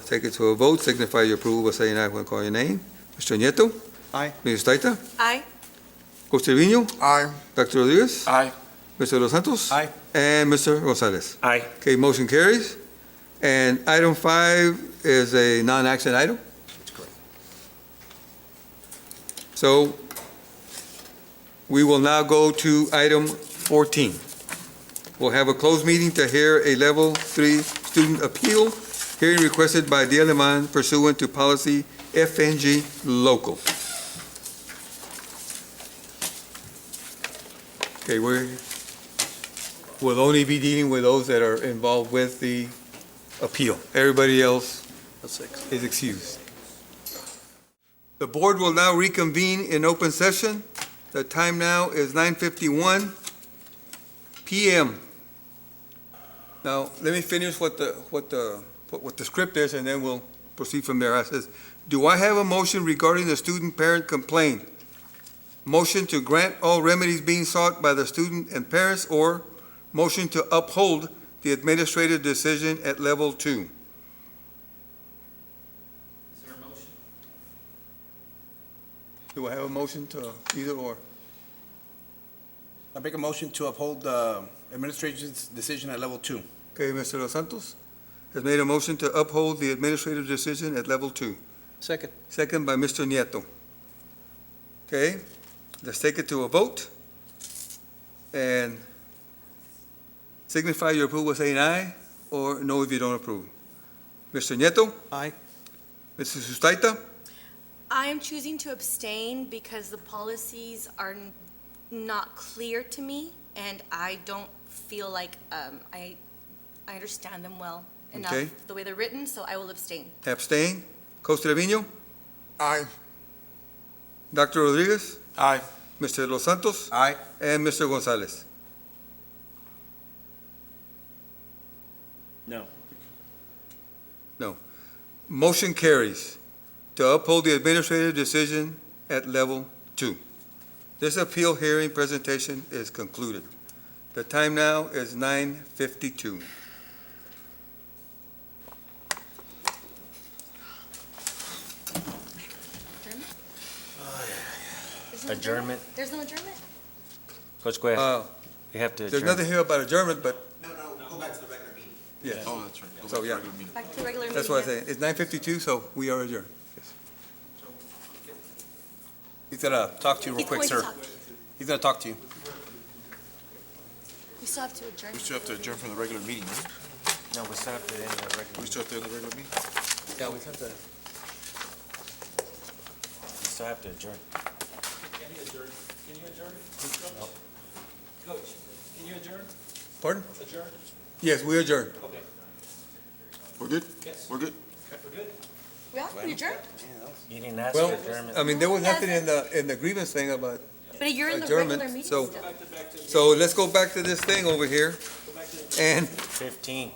take it to a vote. Signify your approval by saying aye when I call your name. Mr. Nieto. Aye. Ms. Staita. Aye. Costa Trevino. Aye. Dr. Rodriguez. Aye. Mr. Los Santos. Aye. And Mr. Gonzalez. Aye. Okay, motion carries. And item 5 is a non-action item. That's correct. So we will now go to item 14. We'll have a closed meeting to hear a level 3 student appeal, hearing requested by Dia Aleman pursuant to policy FNG local. Okay, we'll only be dealing with those that are involved with the appeal. Everybody else That's 6. is excused. The board will now reconvene in open session. The time now is 9:51 PM. Now, let me finish what the script is, and then we'll proceed from there. It says, do I have a motion regarding the student-parent complaint? Motion to grant all remedies being sought by the student and parents, or motion to uphold the administrative decision at level 2. Do I have a motion to either or? I make a motion to uphold the administration's decision at level 2. Okay, Mr. Los Santos has made a motion to uphold the administrative decision at level 2. Second. Second by Mr. Nieto. Okay, let's take it to a vote. And signify your approval saying aye or no if you don't approve. Mr. Nieto? Aye. Mrs. Sustaita? I am choosing to abstain because the policies are not clear to me, and I don't feel like I understand them well enough, Okay. the way they're written, so I will abstain. Abstain. Costa Trevino? Aye. Dr. Rodriguez? Aye. Mr. Los Santos? Aye. And Mr. Gonzalez? No. No. Motion carries to uphold the administrative decision at level 2. This appeal hearing presentation is concluded. The time now is 9:52. Adjournment. There's no adjournment? Coach Cuevas, Uh, you have to There's adjourn. nothing here about adjournment, but No, go back to the regular meeting. yes. Oh, that's right. Go So, back to yeah. regular meeting. Back to the regular meeting. That's what I then. say. It's 9:52, so we are adjourned. He's gonna talk to you real He's quick, going to sir. talk. He's gonna talk to you. We still have to adjourn. We still have to adjourn from the regular meeting, right? No, we still have to end the regular. We still have to end the regular meeting? Yeah, we have to. We still have to adjourn. Pardon? Yes, we adjourn. We're good? We're good? We adjourned? You didn't ask Well, for adjournment. I mean, there was nothing in the grievance thing about But you're in the adjournment, regular meeting so- still. So let's go back to this thing over here. And, 15.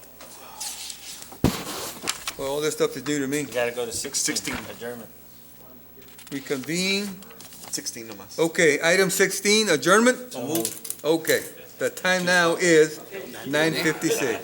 well, all this stuff is new to me. You gotta go to 16. 16. Adjournment. Reconvene. 16 nomás. Okay, item 16, adjournment? Okay, the time now is 9:56.